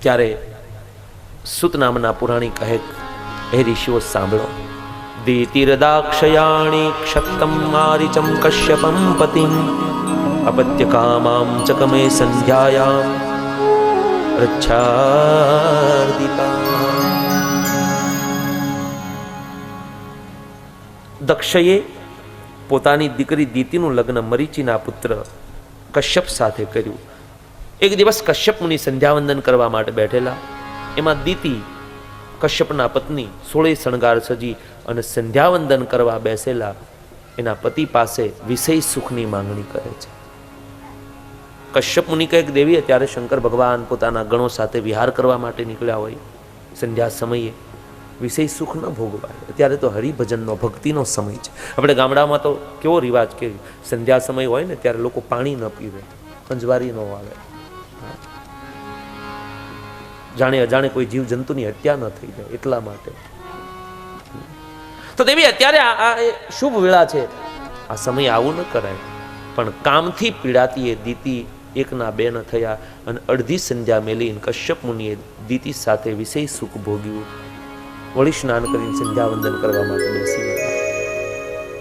ત્યારે સુત નામના પુરાણી કહે, હે ઋષિઓ સાંભળો, દીતિરદાક્ષયાણી ક્ષત્તમ મારીચમ કશ્યપમ પતિમ અપત્ય કામામ ચકમે સંધ્યાયામ રચ્છાર્દિતા. દક્ષએ પોતાની દીકરી દીતિનું લગ્ન મરીચીના પુત્ર કશ્યપ સાથે કર્યું. એક દિવસ કશ્યપ મુનિ સંધ્યાવંદન કરવા માટે બેઠેલા. એમાં દીતિ કશ્યપના પત્ની 16 શણગાર સજી અને સંધ્યાવંદન કરવા બેસેલા એના પતિ પાસે વિષય સુખની માંગણી કરે છે. કશ્યપ મુનિ કહે દેવી, ત્યારે શંકર ભગવાન પોતાના ગણો સાથે વિહાર કરવા માટે નીકળ્યા હોય સંધ્યા સમયે. વિષય સુખ ન ભોગવાય. અત્યારે તો હરિભજનનો ભક્તિનો સમય છે. આપણે ગામડામાં તો કેવો રિવાજ કે સંધ્યા સમય હોય ને ત્યારે લોકો પાણી ન પીવે, અંજવારી ન આવે, જાણે અજાણે કોઈ જીવ જંતુની હત્યા ન થઈ જાય એટલા માટે. તો દેવી અત્યારે આ શુભ વેળા છે, આ સમય આવું ન કરાય. પણ કામથી પીડાતી એ દીતી એકના બે ન થયા અને અડધી સંધ્યા મેલીને કશ્યપ મુનિએ દીતી સાથે વિષય સુખ ભોગ્યું. વળી સ્નાન કરીને સંધ્યા વંદન કરવા માટે બેસી ગયા.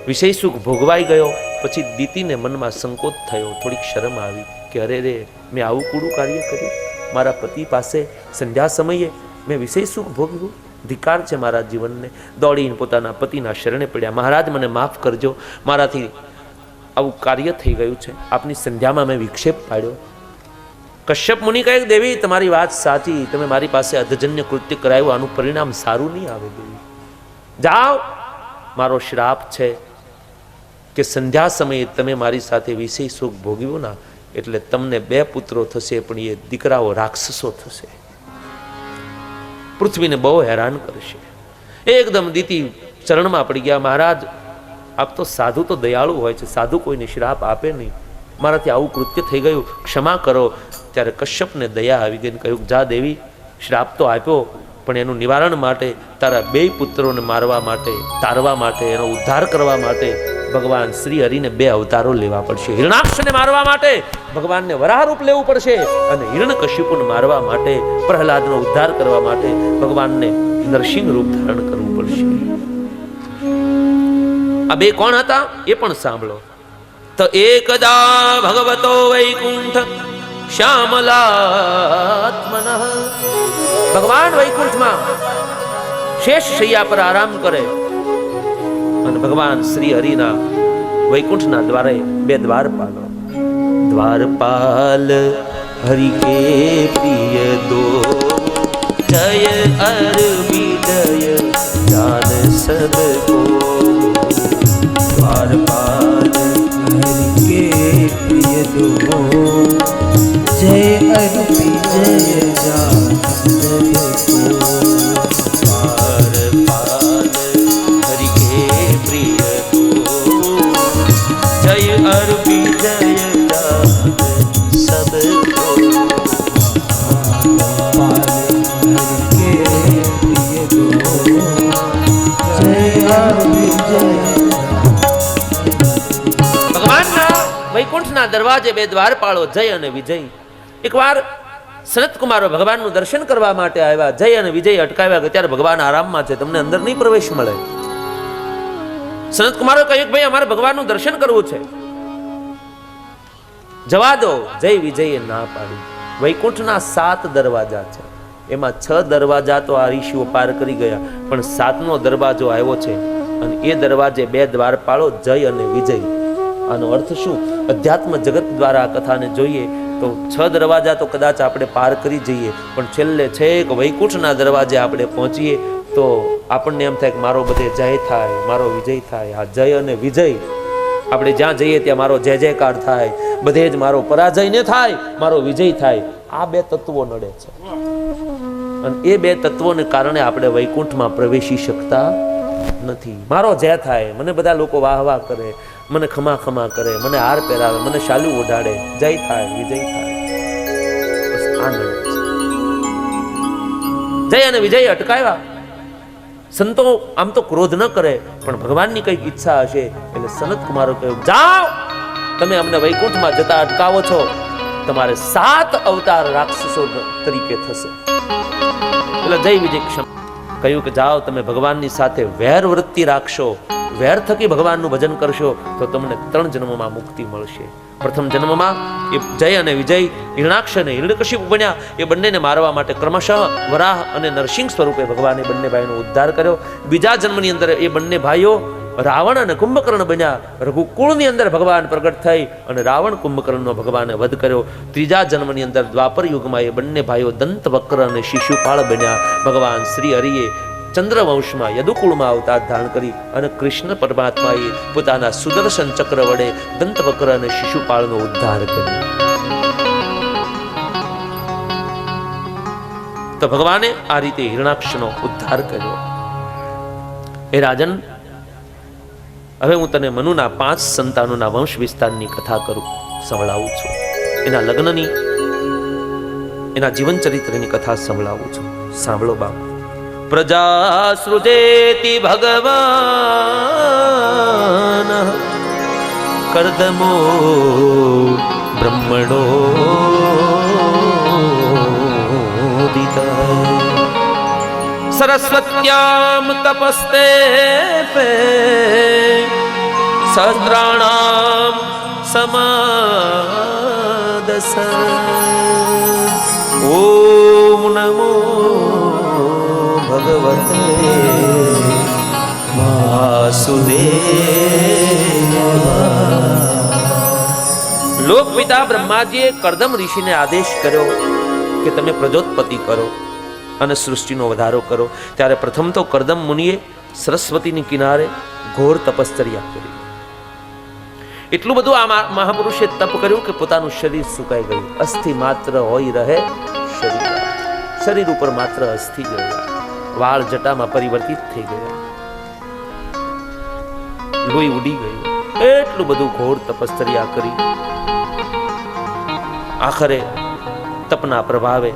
વિષય સુખ ભોગવાઈ ગયો પછી દીતીને મનમાં સંકોચ થયો, થોડીક શરમ આવી કે અરે રે, મેં આવું કૂડું કાર્ય કર્યું. મારા પતિ પાસે સંધ્યા સમયે મેં વિષય સુખ ભોગવ્યું, ધિકાર છે મારા જીવનને. દોડીને પોતાના પતિના શરણે પડ્યા. મહારાજ, મને માફ કરજો, મારાથી આવું કાર્ય થઈ ગયું છે, આપની સંધ્યામાં મેં વિક્ષેપ પાડ્યો. કશ્યપ મુનિ કહે, દેવી તમારી વાત સાચી, તમે મારી પાસે અધજન્ય કૃત્ય કરાયું, આનું પરિણામ સારું નહીં આવે. દેવી જાઓ, મારો શ્રાપ છે કે સંધ્યા સમયે તમે મારી સાથે વિષય સુખ ભોગવ્યું ના, એટલે તમને 2 પુત્રો થશે, પણ એ દીકરાઓ રાક્ષસો થશે, પૃથ્વીને બહુ હેરાન કરશે. એકદમ દીતી ચરણમાં પડી ગયા. મહારાજ, આપ તો સાધુ તો દયાળુ હોય છે, સાધુ કોઈને શ્રાપ આપે નહીં, મારાથી આવું કૃત્ય થઈ ગયું, ક્ષમા કરો. ત્યારે કશ્યપને દયા આવી ગઈ, કહ્યું, જા દેવી, શ્રાપ તો આપ્યો, પણ એનું નિવારણ માટે, તારા 2 પુત્રોને મારવા માટે, તારવા માટે, એનો ઉદ્ધાર કરવા માટે ભગવાન શ્રી હરિને 2 અવતારો લેવા પડશે. હિરણાક્ષને મારવા માટે ભગવાનને વરાહ રૂપ લેવું પડશે, અને હિરણ્યકશિપુને મારવા માટે, પ્રહલાદનો ઉદ્ધાર કરવા માટે ભગવાનને નરસિંહ રૂપ ધારણ કરવું પડશે. આ 2 કોણ હતા એ પણ સાંભળો. તો એકદા ભગવતો વૈકુંઠ શ્યામલાત્મન. ભગવાન વૈકુંઠમાં શેષ શૈયા પર આરામ કરે અને ભગવાન શ્રી હરિના વૈકુંઠના દ્વારે 2 દ્વારપાલો. દ્વારપાલ હરિ કે પ્રિય દો, જય અરવિંદય જાન સબ કો. દ્વારપાલ હરિ કે પ્રિય દો, જય અરવિંદય જાન સબ કો. દ્વારપાલ હરિ કે પ્રિય દો, જય અરવિંદય જાન સબ કો. વૈકુંઠના દરવાજે 2 દ્વારપાળો જય અને વિજય. એકવાર સનત કુમારો ભગવાનનું દર્શન કરવા માટે આવ્યા. જય અને વિજય અટકાવ્યા કે ત્યારે ભગવાન આરામમાં છે, તમને અંદર નહીં પ્રવેશ મળે. સનત કુમારો કહ્યું કે ભાઈ, અમારે ભગવાનનું દર્શન કરવું છે, જવા દો. જય વિજયે ના પાડી. વૈકુંઠના 7 દરવાજા છે, એમાં 6 દરવાજા તો આ ઋષિઓ પાર કરી ગયા, પણ 7મો દરવાજો આવ્યો છે, અને એ દરવાજે 2 દ્વારપાળો જય અને વિજય. આનો અર્થ શું? અધ્યાત્મ જગત દ્વારા આ કથાને જોઈએ તો 6 દરવાજા તો કદાચ આપણે પાર કરી જઈએ, પણ છેલ્લે છેક વૈકુંઠના દરવાજે આપણે પહોંચીએ તો આપણને એમ થાય કે મારો બધે જય થાય, મારો વિજય થાય. આ જય અને વિજય, આપણે જ્યાં જઈએ ત્યાં મારો જય જયકાર થાય, બધે જ મારો પરાજય ને થાય, મારો વિજય થાય. આ 2 તત્વો નડે છે, અને એ 2 તત્વોને કારણે આપણે વૈકુંઠમાં પ્રવેશી શકતા નથી. મારો જય થાય, મને બધા લોકો વાહ વાહ કરે, મને ખમા ખમા કરે, મને હાર પહેરાવે, મને શાલું ઓઢાડે, જય થાય, વિજય થાય. બસ આ નડે છે. જય અને વિજય અટકાવ્યા. સંતો આમ તો ક્રોધ ન કરે, પણ ભગવાનની કઈક ઈચ્છા હશે, એટલે સનત કુમારો કહ્યું, જાઓ, તમે અમને વૈકુંઠમાં જતા અટકાવો છો, તમારે 7 અવતાર રાક્ષસો તરીકે થશે. એટલે જય વિજય ક્ષમ કહ્યું કે જાઓ, તમે ભગવાનની સાથે વેર વૃત્તિ રાખશો, વેર થકી ભગવાનનું ભજન કરશો તો તમને 3 જન્મમાં મુક્તિ મળશે. પ્રથમ જન્મમાં એ જય અને વિજય હિરણાક્ષ અને હિરણ્યકશિપુ બન્યા. એ બંનેને મારવા માટે ક્રમશઃ વરાહ અને નરસિંહ સ્વરૂપે ભગવાને બંને ભાઈનો ઉદ્ધાર કર્યો. બીજા જન્મની અંદર એ બંને ભાઈઓ રાવણ અને કુંભકર્ણ બન્યા. રઘુકુળની અંદર ભગવાન પ્રગટ થઈ અને રાવણ કુંભકર્ણનો ભગવાને વધ કર્યો. ત્રીજા જન્મની અંદર દ્વાપર યુગમાં એ બંને ભાઈઓ દંતવક્ર અને શિશુપાળ બન્યા. ભગવાન શ્રી હરિએ ચંદ્રવંશમાં યદુકુળમાં અવતાર ધારણ કરી અને કૃષ્ણ પરમાત્માએ પોતાના સુદર્શન ચક્ર વડે દંતવક્ર અને શિશુપાળનો ઉદ્ધાર કર્યો. તો ભગવાને આ રીતે હિરણાક્ષનો ઉદ્ધાર કર્યો. હે રાજન, હવે હું તને મનુના 5 સંતાનોના વંશ વિસ્તારની કથા કરું સંભળાવું છું. એના લગ્નની, એના જીવન ચરિત્રની કથા સંભળાવું છું. સાંભળો બાપ. પ્રજા સૃજેતિ ભગવાન કર્દમો બ્રહ્મણો સરસ્વત્યામ તપસ્તે સહસ્રાણામ સમાદસ. ઓમ નમો ભગવતે વાસુદેવાય. લોકપિતા બ્રહ્માજીએ કર્દમ ઋષિને આદેશ કર્યો કે તમે પ્રજોત્પત્તિ કરો અને સૃષ્ટિનો વધારો કરો. ત્યારે પ્રથમ તો કર્દમ મુનિએ સરસ્વતીની કિનારે ઘોર તપશ્ચર્યા કરી. એટલું બધું આ મહાપુરુષે તપ કર્યું કે પોતાનું શરીર સુકાઈ ગયું. અસ્થિ માત્ર હોય રહે શરીર, શરીર ઉપર માત્ર અસ્થિ ગયા, વાળ જટામાં પરિવર્તિત થઈ ગયા, લોહી ઉડી ગયું. એટલું બધું ઘોર તપશ્ચર્યા કરી આખરે તપના પ્રભાવે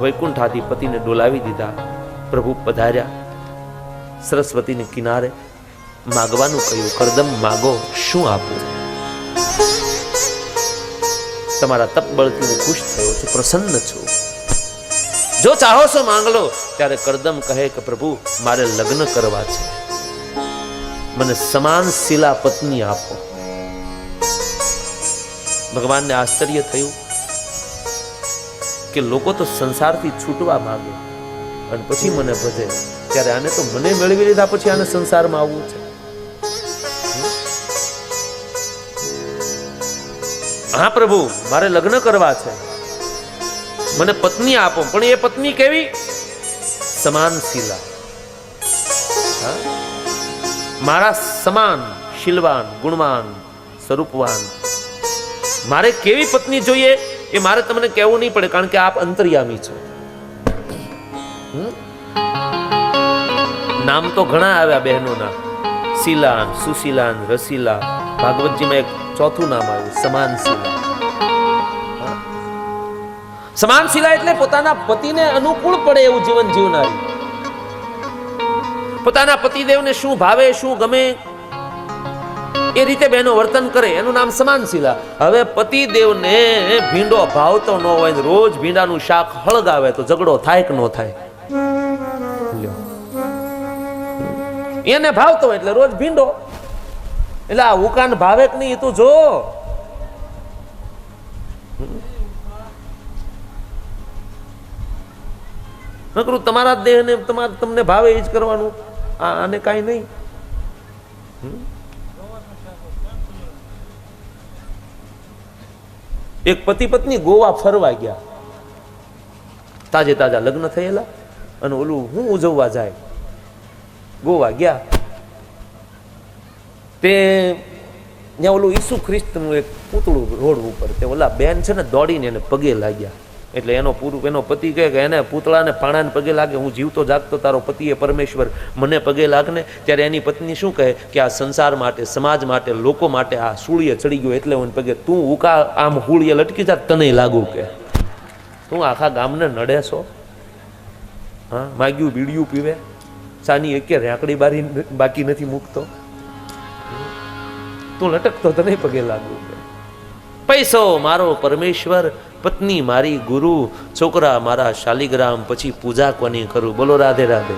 વૈકુંઠાધિપતિને ડોલાવી દીધા. પ્રભુ પધાર્યા, સરસ્વતીની કિનારે માગવાનું કહ્યું. કર્દમ માગો, શું આપું? તમારા તપ બળથી હું ખુશ થયો છું, પ્રસન્ન છું, જો ચાહો છો માંગ લો. ત્યારે કર્દમ કહે કે પ્રભુ મારે લગ્ન કરવા છે, મને સમાન શીલા પત્ની આપો. ભગવાનને આશ્ચર્ય થયું કે લોકો તો સંસારથી છૂટવા માંગે અને પછી મને ભજે, ત્યારે આને તો મને મેળવી લીધા પછી આને સંસારમાં આવવું છે. હા પ્રભુ મારે લગ્ન કરવા છે, મને પત્ની આપો, પણ એ પત્ની કેવી? સમાન શીલા, મારા સમાન શીલવાન, ગુણવાન, સ્વરૂપવાન. મારે કેવી પત્ની જોઈએ એ મારે તમને કહેવું નહીં પડે, કારણ કે આપ અંતર્યામી છો. નામ તો ઘણા આવ્યા બહેનોના, શીલાન, સુશીલાન, રસીલા. ભાગવતજીમાં એક ચોથું નામ આવ્યું, સમાન શીલા. સમાન શીલા એટલે પોતાના પતિને અનુકૂળ પડે એવું જીવન જીવનારી. પોતાના પતિદેવને શું ભાવે, શું ગમે એ રીતે બહેનો વર્તન કરે, એનું નામ સમાન શીલા. હવે પતિદેવને ભીંડો ભાવતો ન હોય, રોજ ભીંડાનું શાક હળગાવે તો ઝઘડો થાય કે ન થાય? એને ભાવતો એટલે રોજ ભીંડો, એટલે આ ઉકાન ભાવે કે નહીં એ તું જો. નકરું તમારા દેહને તમને ભાવે એ જ કરવાનું, આને કાંઈ નહીં. એક પતિ પત્ની ગોવા ફરવા ગયા, તાજે તાજા લગ્ન થયેલા, અને ઓલું હું ઉજવવા જાય, ગોવા ગયા. તે ત્યાં ઓલું ઈસુ ખ્રિસ્તનું એક પૂતળું રોડ ઉપર, તે ઓલા બેન છે ને દોડીને એને પગે લાગ્યા. એટલે એનો પતિ કહે કે એને પૂતળાને પાણાને પગે લાગે, હું જીવતો જાગતો તારો પતિ એ પરમેશ્વર, મને પગે લાગને. ત્યારે એની પત્ની શું કહે કે આ સંસાર માટે, સમાજ માટે, લોકો માટે આ સૂળીએ ચડી ગયો એટલે હું પગે. તું ઉકા આમ હુળીએ લટકી જા, તને લાગુ કે તું આખા ગામને નડે છો? હા, માગ્યું બીડિયું પીવે, સાની એકે રેંકડી બાકી નથી મૂકતો, તું લટકતો તને પગે લાગુ કે. પૈસો મારો પરમેશ્વર, પત્ની મારી ગુરુ, છોકરા મારા શાલિગ્રામ, પછી પૂજા કોની કરું? બોલો રાધે રાધે.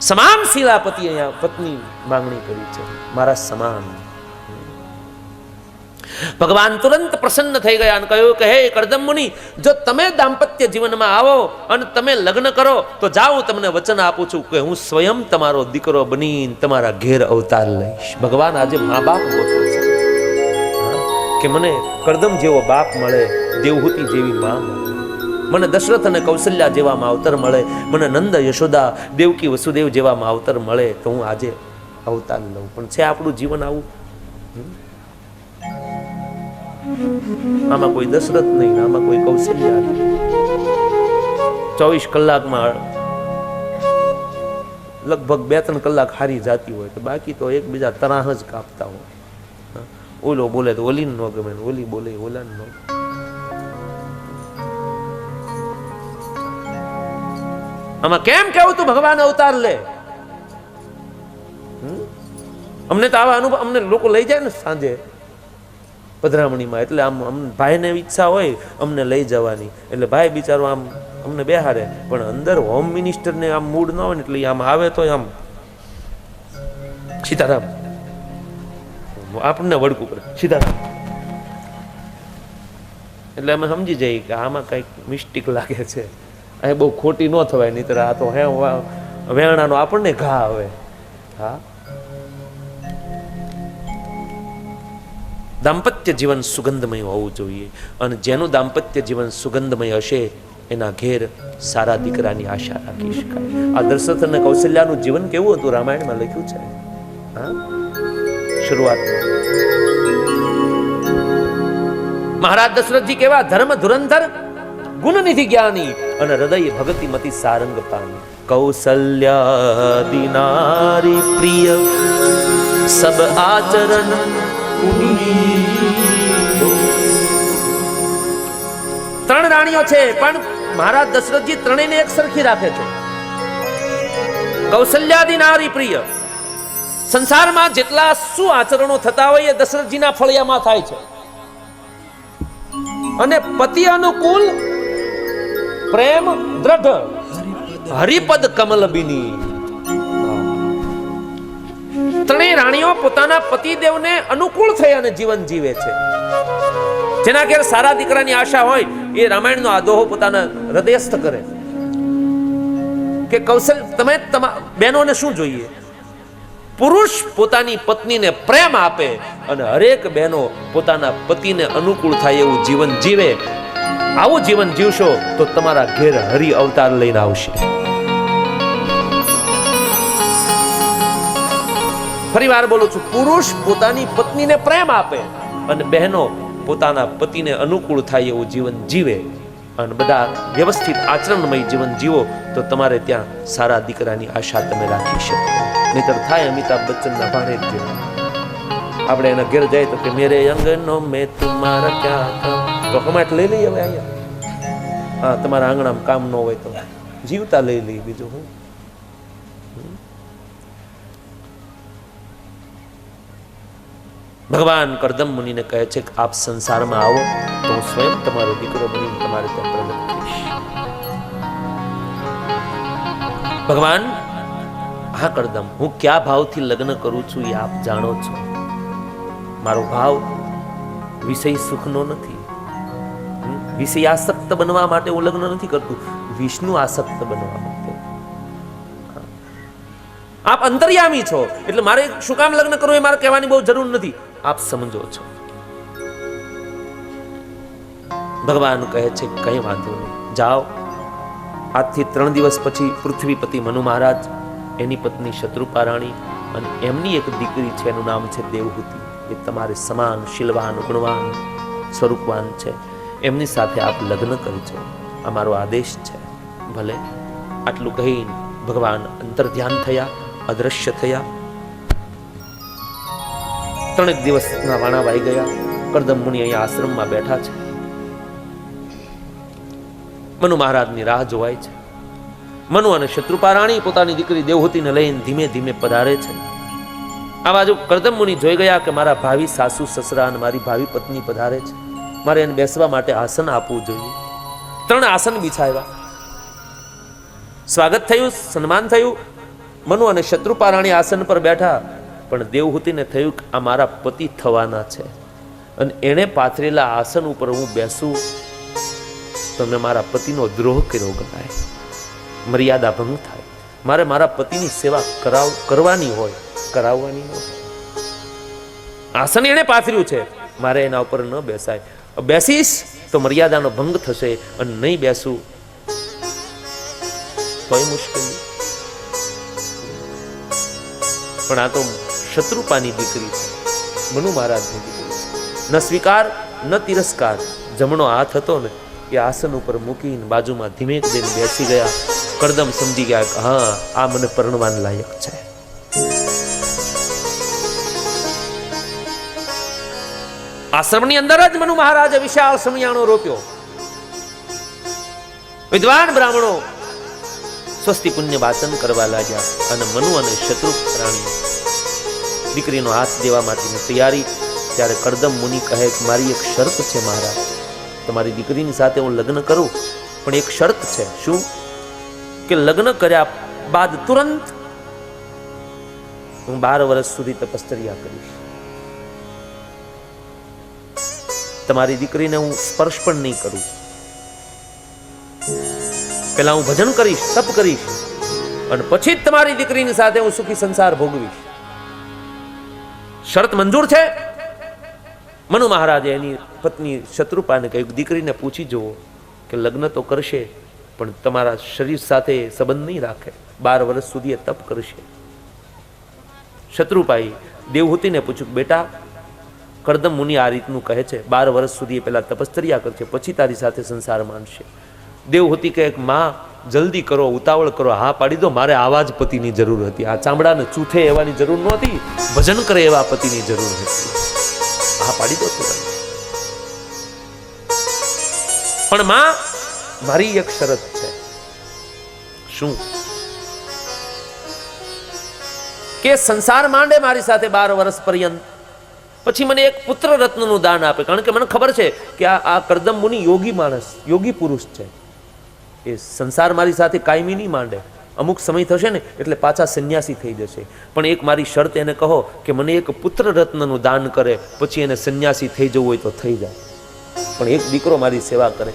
સમાન શીલાપતિ અહીંયા પત્ની માંગણી કરી છે, મારા સમાન. ભગવાન તુરંત પ્રસન્ન થઈ ગયા અને કહ્યું કે હે કર્દમ મુનિ, જો તમે દાંપત્ય જીવનમાં આવો અને તમે લગ્ન કરો તો જાઓ, તમને વચન આપું છું કે હું સ્વયં તમારો દીકરો બનીને તમારા ઘેર અવતાર લઈશ. ભગવાન આજે મા બાપ ગોઠવે છે કે મને કર્દમ જેવો બાપ મળે, દેવહૂતિ જેવી મા મળે, મને દશરથ અને કૌશલ્યા જેવા માવતર મળે, મને નંદ યશોદા દેવકી વસુદેવ જેવા માવતર મળે, તો હું આજે અવતાર લઉં. પણ છે આપણું જીવન આવું? આમાં કોઈ દશરથ નહીં, આમાં કોઈ કૌશલ્યા નહીં. 24 કલાકમાં લગભગ 2-3 કલાક હારી જાતી હોય તો બાકી તો એકબીજા તરાહ જ કાપતા હોય. ઓલો બોલે તો ઓલીને ન ગમે, ઓલી બોલે ઓલાને ન. આમાં કેમ કેવું તું ભગવાન અવતાર લે? અમને તો આવા અનુભવ અમને લોકો લઈ જાય ને સાંજે પધરામણીમાં, એટલે આમ અમને ભાઈને ઈચ્છા હોય અમને લઈ જવાની, એટલે ભાઈ બિચારો આમ અમને બેહારે, પણ અંદર હોમ મિનિસ્ટરને આમ મૂડ ન હોય ને એટલે આમ આવે તો આમ સીતારામ આપણને વડકું કરે, સીતારામ. એટલે અમે સમજી જઈએ કે આમાં કંઈક મિસ્ટેક લાગે છે, અહીં બહુ ખોટી ન થવાય, નહીતર આ તો હે વેણાનો આપણને ઘા આવે. હા, દાંપત્ય જીવન સુગંધમય હોવું જોઈએ, અને જેનું દાંપત્ય જીવન સુગંધમય હશે એના ઘેર સારા દીકરાની આશા રાખી શકાય. આ દશરથ અને કૌશલ્યાનું જીવન કેવું હતું રામાયણમાં લખ્યું છે. હા, શરૂઆતમાં મહારાજ દશરથજી કેવા ધર્મ ધુરંધર ગુણનિધિ જ્ઞાની અને હૃદય ભગતિ મતિ સારંગ પામી. કૌશલ્યાદિ નારી પ્રિય સબ આચરણ ત્રણ રાણીઓ છે, પણ મહારાજ દશરથજી ત્રણેયને એક સરખી રાખે છે. કૌશલ્યાદિ નારી પ્રિય, સંસારમાં જેટલા શું આચરણો થતા હોય એ દશરથજીના ફળિયામાં થાય છે. અને પતિ અનુકૂળ પ્રેમ દ્રઢ હરિપદ કમલબિની. ત્રણેય રાણીઓ પોતાના પતિદેવને અનુકૂળ થઈ અને જીવન જીવે છે. જેના ઘેર સારા દીકરાની આશા હોય એ રામાયણનો આ દોહો પોતાના હૃદયસ્થ કરે કે કૌશલ તમે બહેનોને શું જોઈએ? પુરુષ પોતાની પત્નીને પ્રેમ આપે અને હરેક બહેનો પોતાના પતિને અનુકૂળ થાય એવું જીવન જીવે. આવું જીવન જીવશો તો તમારા ઘેર હરિ અવતાર લઈને આવશે. ફરી વાર બોલું છું, પુરુષ પોતાની પત્નીને પ્રેમ આપે અને બહેનો પોતાના પતિને અનુકૂળ થાય એવું જીવન જીવે અને બધા વ્યવસ્થિત આચરણમય જીવન જીવો તો તમારે ત્યાં સારા દીકરાની આશા તમે રાખી શકો. નહીતર થાય અમિતાભ બચ્ચનના ભાણે જ જેવું. આપણે એના ઘેર જાય તો કે મેરે અંગનો મેં તુમારા ક્યાં કામ, તો કમાટ લઈ લઈએ હવે અહીંયા. હા, તમારા આંગણામાં કામ ન હોય તો જીવતા લઈ લઈએ, બીજું હું. ભગવાન કરદમ મુનિને કહે છે કે આપ સંસારમાં આવો તો હું સ્વયં તમારો દીકરો બની તમારે ત્યાં પ્રગટ થઈશ. ભગવાન, હા કરદમ, હું કયા ભાવથી લગ્ન કરું છું એ આપ જાણો છો. મારો ભાવ વિષય સુખનો નથી. વિષયાસક્ત બનવા માટે હું લગ્ન નથી કરતું, વિષ્ણુ આસક્ત બનવા માટે. આપ અંતર્યામી છો એટલે મારે શું કામ લગ્ન કરવું એ મારે કહેવાની બહુ જરૂર નથી, આપ સમજો છો. ભગવાન કહે છે કઈ વાંધો નહીં, જાઓ. આજથી 3 દિવસ પછી પૃથ્વીપતિ મનુ મહારાજ, એની પત્ની શત્રુપા રાણી અને એમની એક દીકરી છે, એનું નામ છે દેવહૂતિ. એ તમારે સમાન શીલવાન ગુણવાન સ્વરૂપવાન છે, એમની સાથે આપ લગ્ન કરજો, આ મારો આદેશ છે. ભલે. આટલું કહી ભગવાન અંતર્ધ્યાન થયા, અદ્રશ્ય થયા. 3 દિવસના વાણા વાઈ ગયા. કરદમ મુનિ અહીંયા આશ્રમમાં બેઠા છે. મનુ મહારાજની રાહ જોવાય છે. મનુ અને શત્રુપા રાણી પોતાની દીકરી દેવહૂતિને લઈને ધીમે ધીમે પધારે છે. આ બાજુ કરદમ મુનિ જોઈ ગયા કે મારા ભાવિ સાસુ સસરા અને મારી ભાવિ પત્ની પધારે છે, મારે એને બેસવા માટે આસન આપવું જોઈએ. 3 આસન બિછાવ્યા. સ્વાગત થયું, સન્માન થયું. મનુ અને શત્રુપા રાણી આસન પર બેઠા, પણ દેવહૂતિને થયું કે આ મારા પતિ થવાના છે અને એણે પાથરેલા આસન ઉપર હું બેસું તો મેં મારા પતિનો દ્રોહ કર્યો ગણાય, મર્યાદા ભંગ થાય. મારે મારા પતિની સેવા કરવાની હોય, કરાવવાની હોય. આસન એણે પાથર્યું છે, મારે એના ઉપર ન બેસાય. બેસીશ તો મર્યાદાનો ભંગ થશે અને નહીં બેસું તોય મુશ્કેલી. પણ આ તો શત્રુપાની દીકરી છે, મનુ મહારાજની દીકરી છે. ન સ્વીકાર ન તિરસ્કાર. જમણો હાથ હતો ને એ આસન ઉપર મૂકીને બાજુમાં ધીમે ધીમે બેસી ગયા કરદમ સમજી ગયા કે હા, આ મને પરણવાન લાયક છે. આશ્રમની અંદર જ મનુ મહારાજે વિશાળ સમિયાણો રોપ્યો. વિદ્વાન બ્રાહ્મણો સ્વસ્તિ પુણ્ય વાચન કરવા લાગ્યા અને મનુ અને શત્રુપ પ્રાણી દીકરીનો હાથ દેવા માટેની તૈયારી. ત્યારે કરદમ મુનિ કહે કે મારી એક શરત છે મહારાજ, તમારી દીકરીની સાથે હું લગ્ન કરું, પણ એક શરત છે. શું? કે લગ્ન કર્યા બાદ તુરંત હું 12 વર્ષ સુધી તપશ્ચર્યા કરીશ. તમારી દીકરીને હું સ્પર્શ પણ નહીં કરું. પેલા હું ભજન કરીશ, તપ કરીશ, અને પછી જ તમારી દીકરીની સાથે હું સુખી સંસાર ભોગવીશ. શરત મંજૂર છે? મનુ મહારાજે એની પત્ની શત્રુપાને કહ્યું, દીકરીને પૂછી જુઓ કે લગ્ન તો કરશે પણ તમારા શરીર સાથે સંબંધ નહીં રાખે, 12 વર્ષ સુધી એ તપ કરશે. શત્રુપાએ દેવહૂતિને પૂછ્યું, બેટા કરદમ મુનિ આ રીતનું કહે છે, 12 વર્ષ સુધી એ પહેલા તપશ્ચર્યા કરશે, પછી તારી સાથે સંસાર માનશે. દેવહૂતિ કહે, માં જલ્દી કરો, ઉતાવળ કરો, હા પાડી દો, મારે આવા જ પતિની જરૂર હતી. આ ચામડાને ચૂથે એવાની જરૂર નહોતી, ભજન કરે એવા પતિની જરૂર હતી. હા પાડી દો તુરંત. પણ માં મારી એક શરત છે. શું? કે સંસાર માંડે મારી સાથે 12 વર્ષ પર્યંત, પછી મને એક પુત્ર રત્નનું દાન આપે. કારણ કે મને ખબર છે કે આ કરદમ મુનિ યોગી માણસ, યોગી પુરુષ છે. એ સંસાર મારી સાથે કાયમી નહીં માંડે, અમુક સમય થશે ને એટલે પાછા સંન્યાસી થઈ જશે. પણ એક મારી શરત એને કહો કે મને એક પુત્ર રત્નનું દાન કરે, પછી એને સંન્યાસી થઈ જવું હોય તો થઈ જાય, પણ એક દીકરો મારી સેવા કરે.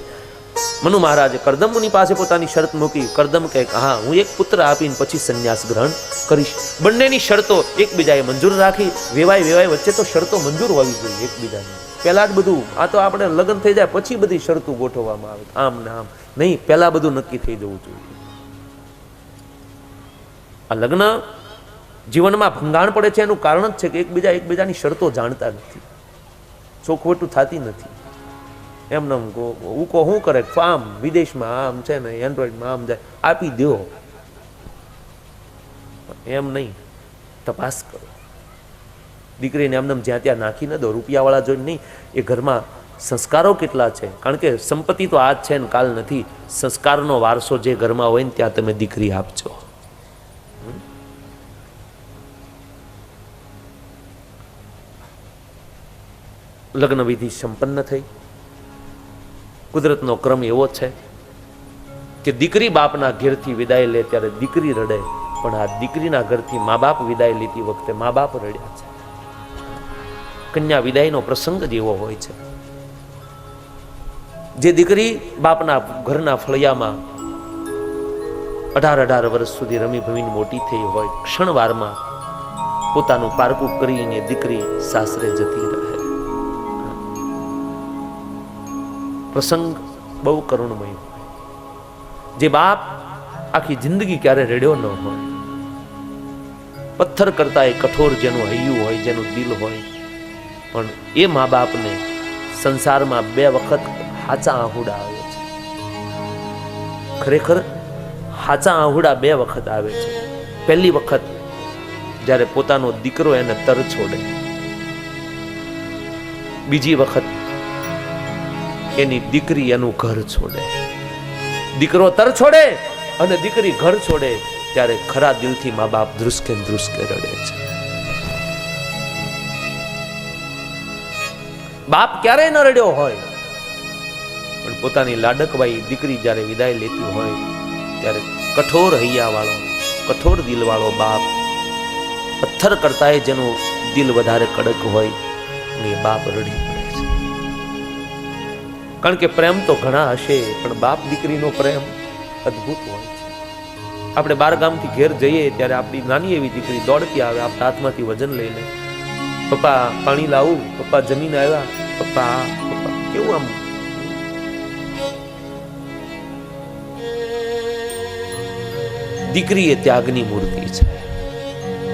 મનુ મહારાજે કરદમ મુનિ પાસે પોતાની શરત મૂકી. કરદમ કહે, હા હું એક પુત્ર આપીને પછી સંન્યાસ ગ્રહણ કરીશ. બંનેની શરતો એકબીજાએ મંજૂર રાખી. વેવાય વચ્ચે તો શરતો મંજૂર હોવી જોઈએ એકબીજાની. પહેલા જ બધું, આ તો આપણે લગ્ન થઈ જાય પછી બધી શરતો ગોઠવવામાં આવે, આમ ને આમ નહીં, પહેલા બધું નક્કી થઈ જવું જોઈએ. આ લગ્ન જીવનમાં ભંગાણ પડે છે એનું કારણ જ છે કે એકબીજાની શરતો જાણતા નથી, ચોખવટું થતી નથી. એમને ઉકો શું કરે, આમ વિદેશમાં આમ છે ને, એન્ડ્રોઈડમાં આમ જાય, આપી દો, એમ નહીં, તપાસ કરો. દીકરીને એમને જ્યાં ત્યાં નાખી ન દો, રૂપિયાવાળા જોઈને નહીં. એ ઘરમાં સંસ્કારો કેટલા છે, કારણ કે સંપત્તિ તો આજ છે ને કાલ નથી. સંસ્કારનો વારસો જે ઘરમાં હોય ને ત્યાં તમે દીકરી આપજો. લગ્ન વિધિ સંપન્ન થઈ. કુદરતનો ક્રમ એવો છે કે દીકરી બાપના ઘેરથી વિદાય લે ત્યારે દીકરી રડે, પણ આ દીકરીના ઘરથી મા બાપ વિદાય લેતી વખતે મા બાપ રડ્યા છે. કન્યા વિદાયનો પ્રસંગ જ એવો હોય છે. જે દીકરી બાપના ઘરના ફળિયામાં 18 વર્ષ સુધી રમી ભમીને મોટી થઈ હોય, ક્ષણવારમાં પોતાનું પારકું કરીને દીકરી સાસરે જતી રહે. પ્રસંગ બહુ કરુણમય હોય. જે બાપ આખી જિંદગી ક્યારે રડ્યો ન હોય, પથ્થર કરતા એ કઠોર જેનું હૈયું હોય, જેનું દિલ હોય, પણ એ મા બાપને સંસારમાં 2 વખત હાચા આહુડા આવે છે. ખરેખર હાચા આહુડા 2 વખત આવે છે. પહેલી વખત જ્યારે પોતાનો દીકરો એને તર છોડે, બીજી વખત એની દીકરી એનું ઘર છોડે. દીકરો તર છોડે અને દીકરી ઘર છોડે ત્યારે ખરા દિલથી મા બાપ ધ્રુસકે રડે છે. બાપ ક્યારેય ન રડ્યો હોય, પણ પોતાની લાડકવાઈ દીકરી જ્યારે વિદાય લેતી હોય ત્યારે કઠોર હૈયાવાળો, કઠોર દિલવાળો બાપ, પથ્થર કરતા જેનું દિલ વધારે કડક હોય એ બાપ રડી પડે છે. કારણ કે પ્રેમ તો ઘણા હશે, પણ બાપ દીકરીનો પ્રેમ અદ્ભુત હોય છે. આપણે 12 ગામથી ઘેર જઈએ ત્યારે આપણી નાની એવી દીકરી દોડતી આવે, આપણા હાથમાંથી વજન લઈને, પપ્પા પાણી લાવું, પપ્પા જમીન આવ્યા, પપ્પા કેવું આમ. દીકરી એ ત્યાગની મૂર્તિ છે.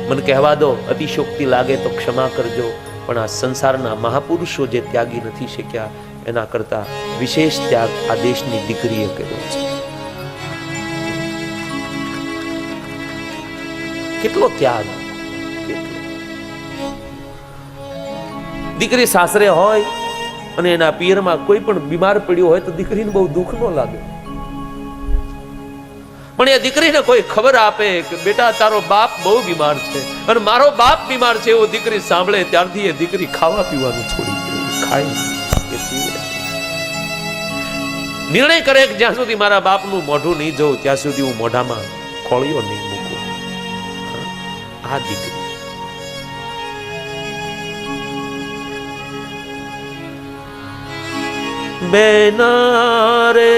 મને કહેવા દો, અતિશોક્તિ લાગે તો ક્ષમા કરજો, પણ આ સંસારના મહાપુરુષો જે ત્યાગી નથી શક્યા એના કરતા વિશેષ ત્યાગ આ દેશની દીકરીએ કર્યો છે. કેટલો ત્યાગ, કેટલો. દીકરી સાસરે હોય અને એના પિયરમાં કોઈ પણ બીમાર પડ્યો હોય તો દીકરીને બહુ દુઃખ ન લાગે, પણ એ દીકરીને કોઈ ખબર આપે કે બેટા તારો બાપ બહુ બીમાર છે અને મારો બાપ બીમાર છે, એવો દીકરી સાંભળે ત્યારથી એ દીકરી ખાવા પીવાનું છોડી દે, ખાય એ પીવે. નિર્ણય કરે કે જ્યાં સુધી મારા બાપનું મોઢું નહીં જોઉં ત્યાં સુધી હું મોઢામાં ખોળીઓ નહીં મૂકું. આ દીકરી બેના રે